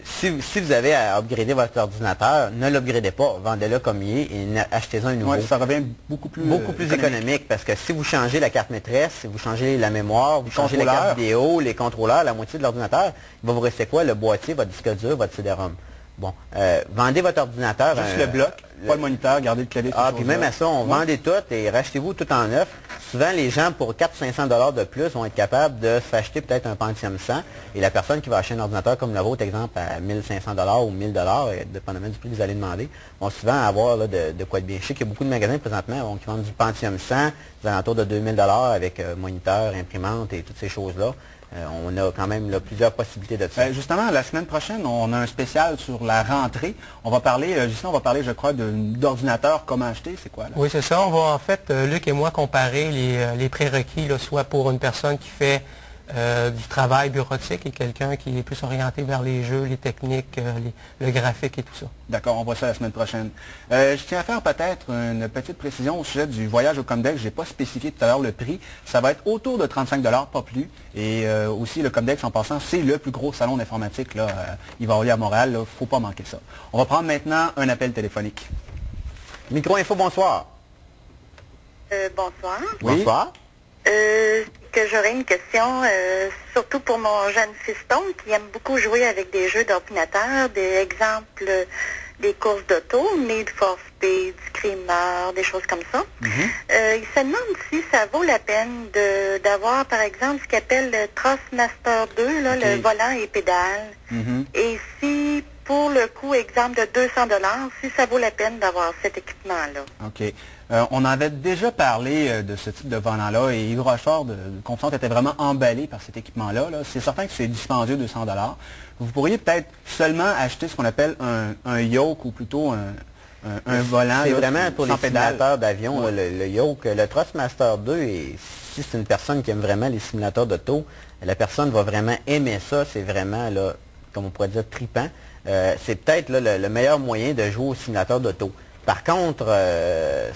Speaker 6: si vous avez à upgrader votre ordinateur, ne l'upgradez pas, vendez-le comme il est et achetez-en un nouveau.
Speaker 1: Ouais, ça revient beaucoup plus
Speaker 6: économique parce que si vous changez la carte maîtresse, si vous changez la mémoire, vous changez la carte vidéo, les contrôleurs, la moitié de l'ordinateur, il va vous rester quoi? Le boîtier, votre disque dur, votre CD-ROM. Bon, vendez votre ordinateur.
Speaker 1: Juste le bloc, pas le moniteur, gardez le clavier.
Speaker 6: Puis même à ça, vendez tout et rachetez-vous tout en neuf. Souvent, les gens, pour 400-500 $ de plus, vont être capables de s'acheter peut-être un Pentium 100. Et la personne qui va acheter un ordinateur comme le vôtre, exemple, à 1500 $ ou 1000 $, dépendamment du prix que vous allez demander, vont souvent avoir de quoi de bien. Je sais qu'il y a beaucoup de magasins présentement qui vendent du Pentium 100, aux alentours de 2000 $ avec moniteur, imprimante et toutes ces choses-là. On a quand même plusieurs possibilités de ça.
Speaker 1: Justement, la semaine prochaine, on a un spécial sur la rentrée. On va parler, je crois, d'ordinateur, comment acheter, c'est quoi? Là?
Speaker 4: Oui, c'est ça. On va en fait, Luc et moi, comparer les prérequis, soit pour une personne qui fait du travail bureautique et quelqu'un qui est plus orienté vers les jeux, les techniques, le graphique et tout ça. D'accord, on voit ça la semaine prochaine.
Speaker 1: Je tiens à faire peut-être une petite précision au sujet du voyage au Comdex. Je n'ai pas spécifié tout à l'heure le prix. Ça va être autour de 35 $, pas plus. Et aussi, le Comdex, en passant, c'est le plus gros salon d'informatique. Il va avoir lieu à Montréal. Il ne faut pas manquer ça. On va prendre maintenant un appel téléphonique.
Speaker 6: Micro-info, bonsoir.
Speaker 13: Bonsoir.
Speaker 6: Oui. Bonsoir.
Speaker 13: Que j'aurais une question, surtout pour mon jeune fiston qui aime beaucoup jouer avec des jeux d'ordinateur, des exemples, des courses d'auto, Need for Speed, Screamer, des choses comme ça. Il se demande si ça vaut la peine d'avoir, par exemple, ce qu'il appelle le Thrustmaster 2, le volant et pédales. Et si, pour le coût, exemple, de 200 $, si ça vaut la peine d'avoir cet équipement-là.
Speaker 1: OK. On avait déjà parlé de ce type de volant-là et Yves Rochefort de Confront était vraiment emballé par cet équipement-là. C'est certain que c'est dispendieux, 200 $. Vous pourriez peut-être seulement acheter ce qu'on appelle un yoke ou plutôt un volant.
Speaker 6: C'est vraiment pour les simulateurs d'avion, le yoke. Le Thrustmaster 2, et si c'est une personne qui aime vraiment les simulateurs d'auto, la personne va vraiment aimer ça. C'est vraiment, comme on pourrait dire, trippant. C'est peut-être le meilleur moyen de jouer au simulateur d'auto. Par contre,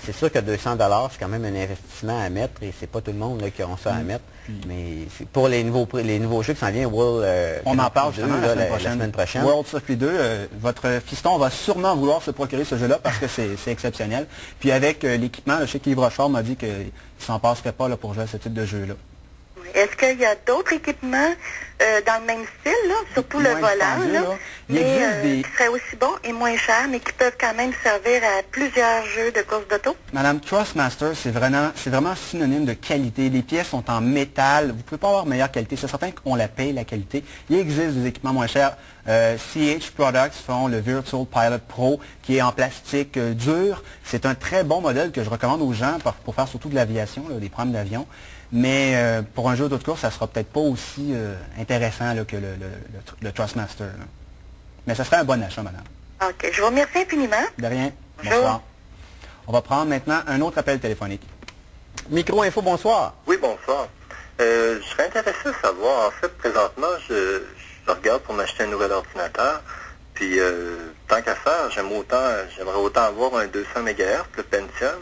Speaker 6: c'est sûr que 200 $, c'est quand même un investissement à mettre et c'est pas tout le monde qui a ça à mettre. Mais pour les nouveaux jeux qui s'en viennent,
Speaker 1: on en parle justement la semaine prochaine. World Circuit 2, votre fiston va sûrement vouloir se procurer ce jeu-là parce que c'est exceptionnel. Puis avec l'équipement, je sais qu'Yves Rochefort m'a dit qu'il ne s'en passerait pas pour jouer à ce type de jeu-là.
Speaker 13: Est-ce qu'il y a d'autres équipements dans le même style, surtout le volant, qui seraient aussi bons et moins chers, mais qui peuvent quand même servir à plusieurs jeux de course d'auto?
Speaker 1: Madame, Thrustmaster, c'est vraiment synonyme de qualité. Les pièces sont en métal. Vous ne pouvez pas avoir meilleure qualité. C'est certain qu'on la paye, la qualité. Il existe des équipements moins chers. CH Products font le Virtual Pilot Pro qui est en plastique dur. C'est un très bon modèle que je recommande aux gens pour faire surtout de l'aviation, des programmes d'avion. Mais pour un jeu d'auto course, ça ne sera peut-être pas aussi intéressant que le Thrustmaster. Mais ça serait un bon achat, madame.
Speaker 13: OK. Je vous remercie infiniment.
Speaker 1: De rien. Bonsoir. On va prendre maintenant un autre appel téléphonique.
Speaker 6: Micro-info, bonsoir.
Speaker 14: Oui, bonsoir. Je serais intéressé à savoir, en fait, présentement, je regarde pour m'acheter un nouvel ordinateur, puis tant qu'à faire, j'aimerais autant avoir un 200 MHz, le Pentium.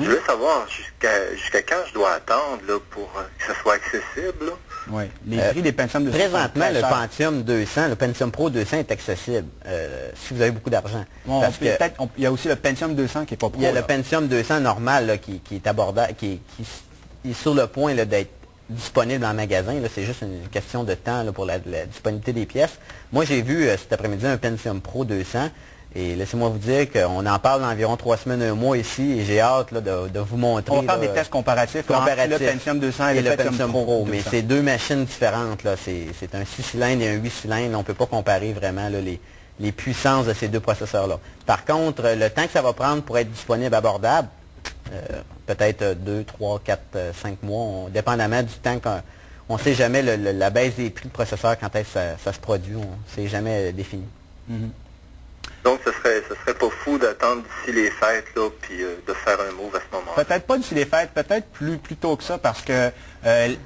Speaker 14: Je veux savoir jusqu'à quand je dois attendre là, pour que ça soit accessible. Là.
Speaker 1: Oui, les prix des Pentium 200
Speaker 6: présentement, le Pentium 200, le Pentium Pro 200 est accessible si vous avez beaucoup d'argent.
Speaker 1: Bon, il y a aussi le Pentium 200 qui n'est pas pro.
Speaker 6: Il y a le Pentium 200 normal là, qui est abordable, qui est sur le point d'être disponible en magasin. C'est juste une question de temps là, pour la disponibilité des pièces. Moi, j'ai vu cet après-midi un Pentium Pro 200. Et laissez-moi vous dire qu'on en parle d'environ 3 semaines, 1 mois ici, et j'ai hâte là, de vous montrer.
Speaker 1: On va faire des tests comparatifs entre le Pentium 200 et le Pentium Pro.
Speaker 6: Mais c'est 2 machines différentes. C'est un 6 cylindres et un 8 cylindres. On ne peut pas comparer vraiment là, les puissances de ces deux processeurs-là. Par contre, le temps que ça va prendre pour être disponible abordable, peut-être 2, 3, 4, 5 mois, dépendamment du temps qu'on ne sait jamais la baisse des prix de processeurs quand est-ce que ça se produit. On ne sait jamais défini.
Speaker 14: Donc, ce serait pas fou d'attendre d'ici les fêtes, là, puis de faire un move à ce moment-là.
Speaker 1: Peut-être pas d'ici les fêtes, peut-être plus tôt que ça, parce que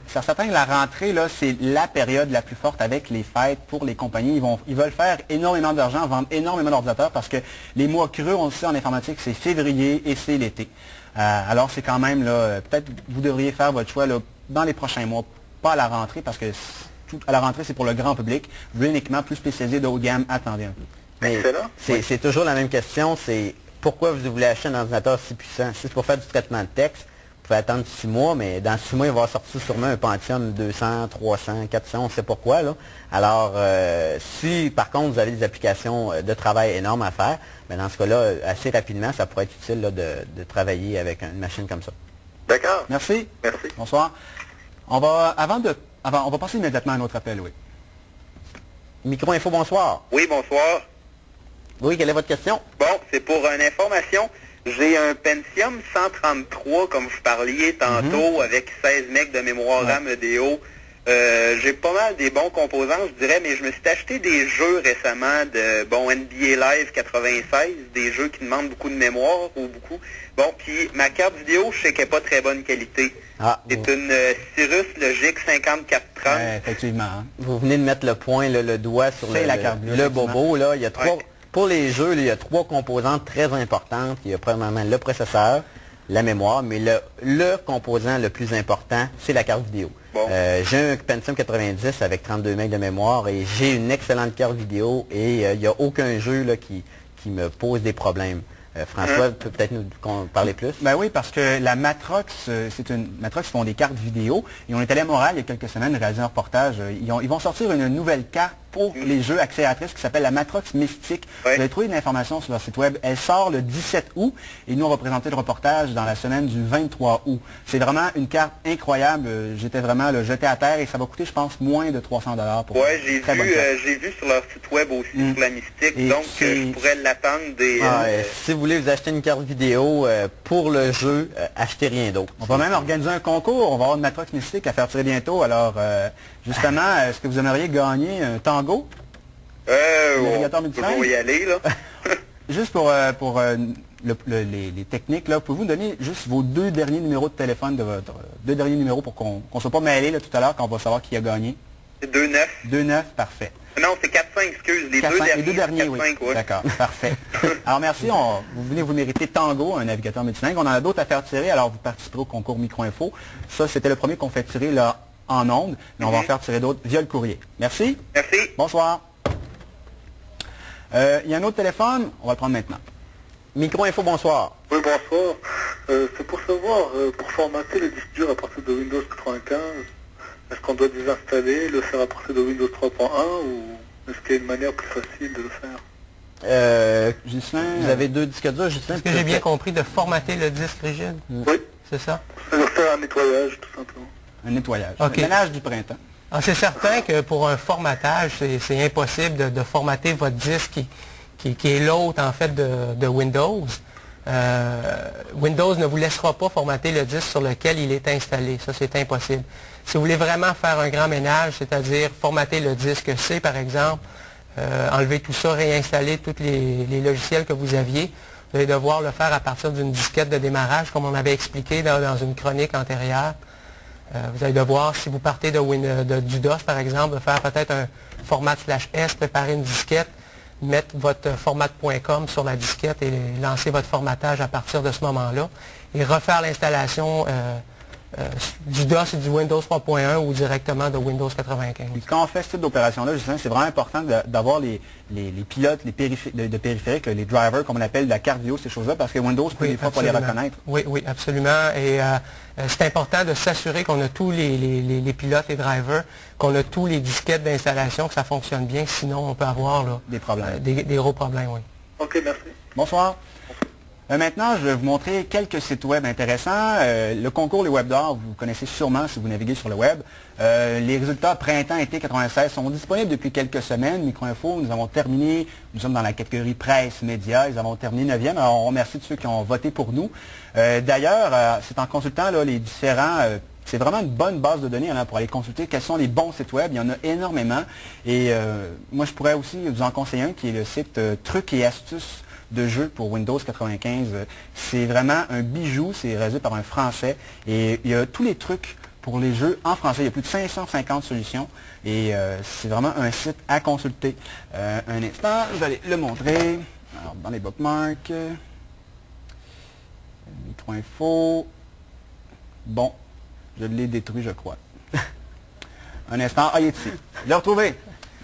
Speaker 1: ça s'attend que la rentrée, là, c'est la période la plus forte avec les fêtes pour les compagnies. Ils veulent faire énormément d'argent, vendre énormément d'ordinateurs, parce que les mois creux, on le sait en informatique, c'est février et c'est l'été. Alors, c'est quand même, là, peut-être vous devriez faire votre choix là, dans les prochains mois, pas à la rentrée, parce que à la rentrée, c'est pour le grand public. Vous voulez uniquement plus spécialisé de haut de gamme, attendez un peu.
Speaker 6: Mais c'est toujours la même question, c'est pourquoi vous voulez acheter un ordinateur si puissant? Si c'est pour faire du traitement de texte, vous pouvez attendre 6 mois, mais dans 6 mois, il va sortir sûrement un Pentium 200, 300, 400, on ne sait pourquoi. Là. Alors, si par contre vous avez des applications de travail énormes à faire, bien, dans ce cas-là, assez rapidement, ça pourrait être utile là, de travailler avec une machine comme ça.
Speaker 14: D'accord.
Speaker 1: Merci.
Speaker 14: Merci.
Speaker 1: Bonsoir. On va passer immédiatement à un autre appel, oui.
Speaker 6: Micro-info, bonsoir.
Speaker 15: Oui, bonsoir.
Speaker 6: Oui, quelle est votre question?
Speaker 15: Bon, c'est pour une information. J'ai un Pentium 133, comme vous parliez tantôt, avec 16 MB de mémoire RAM EDO. J'ai pas mal des bons composants, je dirais, mais je me suis acheté des jeux récemment de, NBA Live 96, des jeux qui demandent beaucoup de mémoire, ou beaucoup. Bon, puis ma carte vidéo, je sais qu'elle n'est pas très bonne qualité. C'est une Cirrus Logic 5430.
Speaker 1: Effectivement. Hein.
Speaker 6: Vous venez de mettre le point, le doigt sur le bobo, là. Il y a trois... Pour les jeux, il y a 3 composantes très importantes. Il y a premièrement le processeur, la mémoire, mais le composant le plus important, c'est la carte vidéo. Bon. J'ai un Pentium 90 avec 32 MB de mémoire et j'ai une excellente carte vidéo et il n'y a aucun jeu là, qui me pose des problèmes. François peut peut-être nous parler plus.
Speaker 1: Ben oui, parce que la Matrox, Matrox font des cartes vidéo et on est allé à Montréal il y a quelques semaines réaliser un reportage. Ils vont sortir une nouvelle carte pour les jeux accélératrices qui s'appelle la Matrox Mystique. Vous allez trouver de l'information sur leur site web. Elle sort le 17 août et nous on va présenter le reportage dans la semaine du 23 août. C'est vraiment une carte incroyable. J'étais vraiment jeté à terre et ça va coûter, je pense, moins de 300 $ pour
Speaker 15: j'ai vu sur leur site web aussi sur la Mystique. Et donc je pourrais l'attendre des...
Speaker 6: si vous voulez vous acheter une carte vidéo pour le jeu, achetez rien d'autre.
Speaker 1: On va même organiser un concours. On va avoir une Matrox Mystique à faire tirer bientôt. Alors, justement, est-ce que vous aimeriez gagner un Tango?
Speaker 15: On va y aller, là.
Speaker 1: Juste pour les techniques, là, pouvez-vous nous donner juste vos 2 derniers numéros de téléphone de votre... 2 derniers numéros pour qu'on ne soit pas mêlé là, tout à l'heure quand on va savoir qui a gagné?
Speaker 15: C'est 2-9.
Speaker 1: 2-9, parfait.
Speaker 15: Non, c'est 4-5, excuse. Les 2 derniers,
Speaker 1: oui.
Speaker 15: 4-5, ouais.
Speaker 1: D'accord, parfait. Alors, merci. Vous venez vous mériter Tango, un navigateur multilingue. On en a d'autres à faire tirer, alors vous participerez au concours Micro-Info. Ça, c'était le premier qu'on fait tirer là, en ondes, mais on va en faire tirer d'autres via le courrier. Merci.
Speaker 15: Merci.
Speaker 1: Bonsoir. Il y a un autre téléphone, on va le prendre maintenant.
Speaker 6: Micro-Info, bonsoir.
Speaker 16: Oui, bonsoir. C'est pour savoir, pour formater le disque dur à partir de Windows 95, est-ce qu'on doit désinstaller, le faire à partir de Windows 3.1 ou est-ce qu'il y a une manière plus facile de le faire?
Speaker 6: Ghislain, vous avez 2 disques durs, Ghislain?
Speaker 4: Est-ce que j'ai bien compris de formater le disque rigide?
Speaker 16: Oui.
Speaker 4: C'est ça?
Speaker 16: Ça veut faire un nettoyage, tout simplement.
Speaker 1: Un nettoyage.
Speaker 4: Okay.
Speaker 1: Le ménage du printemps.
Speaker 4: C'est certain que pour un formatage, c'est impossible de formater votre disque qui est l'hôte en fait de Windows. Windows ne vous laissera pas formater le disque sur lequel il est installé. Ça, c'est impossible. Si vous voulez vraiment faire un grand ménage, c'est-à-dire formater le disque C, par exemple, enlever tout ça, réinstaller tous les logiciels que vous aviez, vous allez devoir le faire à partir d'une disquette de démarrage, comme on avait expliqué dans une chronique antérieure. Vous allez devoir, si vous partez du DOS par exemple, faire peut-être un format /S, préparer une disquette, mettre votre format.com sur la disquette et lancer votre formatage à partir de ce moment-là et refaire l'installation du DOS et du Windows 3.1 ou directement de Windows 95.
Speaker 1: Puis quand on fait ce type d'opération-là, justement, c'est vraiment important d'avoir les pilotes de périphériques, les drivers, comme on appelle, la carte vidéo, ces choses-là, parce que Windows peut des fois pas les reconnaître.
Speaker 4: Oui, oui, absolument. Et c'est important de s'assurer qu'on a tous les pilotes, les drivers, qu'on a tous les disquettes d'installation, que ça fonctionne bien, sinon on peut avoir là,
Speaker 1: des problèmes.
Speaker 4: Des gros problèmes, oui.
Speaker 16: OK, merci.
Speaker 1: Bonsoir. Maintenant, je vais vous montrer quelques sites web intéressants. Le concours Les Web d'Or, vous connaissez sûrement si vous naviguez sur le web. Les résultats printemps-été 96 sont disponibles depuis quelques semaines. Microinfo, nous avons terminé, nous sommes dans la catégorie presse, médias, ils avons terminé 9e. Alors, on remercie tous ceux qui ont voté pour nous. D'ailleurs, c'est en consultant là, les différents... c'est vraiment une bonne base de données pour aller consulter quels sont les bons sites web. Il y en a énormément. Et moi, je pourrais aussi vous en conseiller un qui est le site Trucs et astuces de jeux pour Windows 95. C'est vraiment un bijou, c'est réalisé par un Français et il y a tous les trucs pour les jeux en français. Il y a plus de 550 solutions et c'est vraiment un site à consulter. Un instant, je vais aller le montrer. Alors, dans les bookmarks, Microinfo. Bon, je l'ai détruit, je crois. Un instant, il est ici. Je l'ai retrouvé.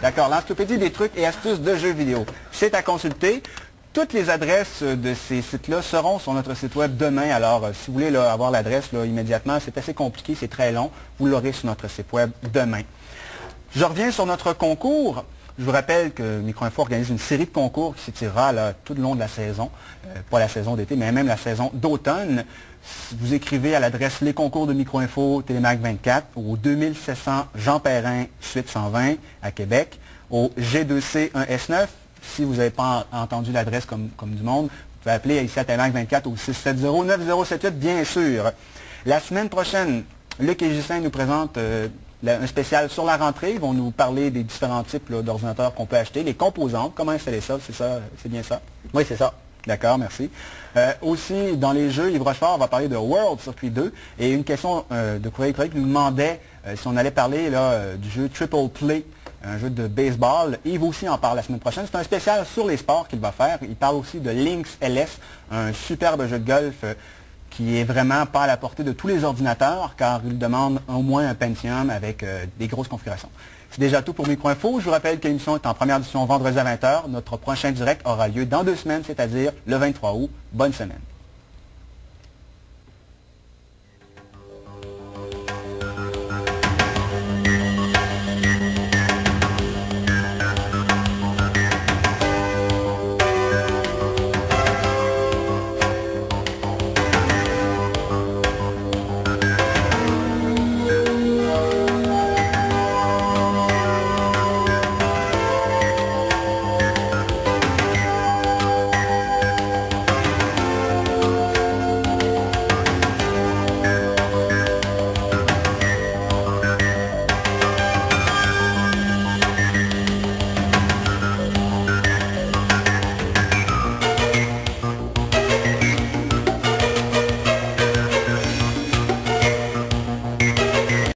Speaker 1: D'accord, l'encyclopédie des trucs et astuces de jeux vidéo. C'est à consulter. Toutes les adresses de ces sites-là seront sur notre site web demain. Alors, si vous voulez là, avoir l'adresse immédiatement, c'est assez compliqué, c'est très long. Vous l'aurez sur notre site web demain. Je reviens sur notre concours. Je vous rappelle que Microinfo organise une série de concours qui s'étirera tout le long de la saison. Pas la saison d'été, mais même la saison d'automne. Vous écrivez à l'adresse Les Concours de Microinfo, Télémac 24, au 2700 Jean Perrin, suite 120 à Québec, au G2C 1S9. Si vous n'avez pas entendu l'adresse comme du monde, vous pouvez appeler ici à Télémac 24 au 670-9078, bien sûr. La semaine prochaine, Luc et Justin nous présentent un spécial sur la rentrée. Ils vont nous parler des différents types d'ordinateurs qu'on peut acheter, les composantes, comment installer ça, c'est bien ça?
Speaker 6: Oui, c'est ça.
Speaker 1: D'accord, merci. Aussi, dans les jeux, Yves Rochefort, on va parler de World Circuit 2. Et une question de courrier électronique nous demandait si on allait parler du jeu Triple Play, un jeu de baseball. Yves aussi en parle la semaine prochaine. C'est un spécial sur les sports qu'il va faire. Il parle aussi de Lynx LS, un superbe jeu de golf qui est vraiment pas à la portée de tous les ordinateurs, car il demande au moins un Pentium avec des grosses configurations. C'est déjà tout pour Microinfo. Je vous rappelle que l'émission est en première édition vendredi à 20h. Notre prochain direct aura lieu dans 2 semaines, c'est-à-dire le 23 août. Bonne semaine.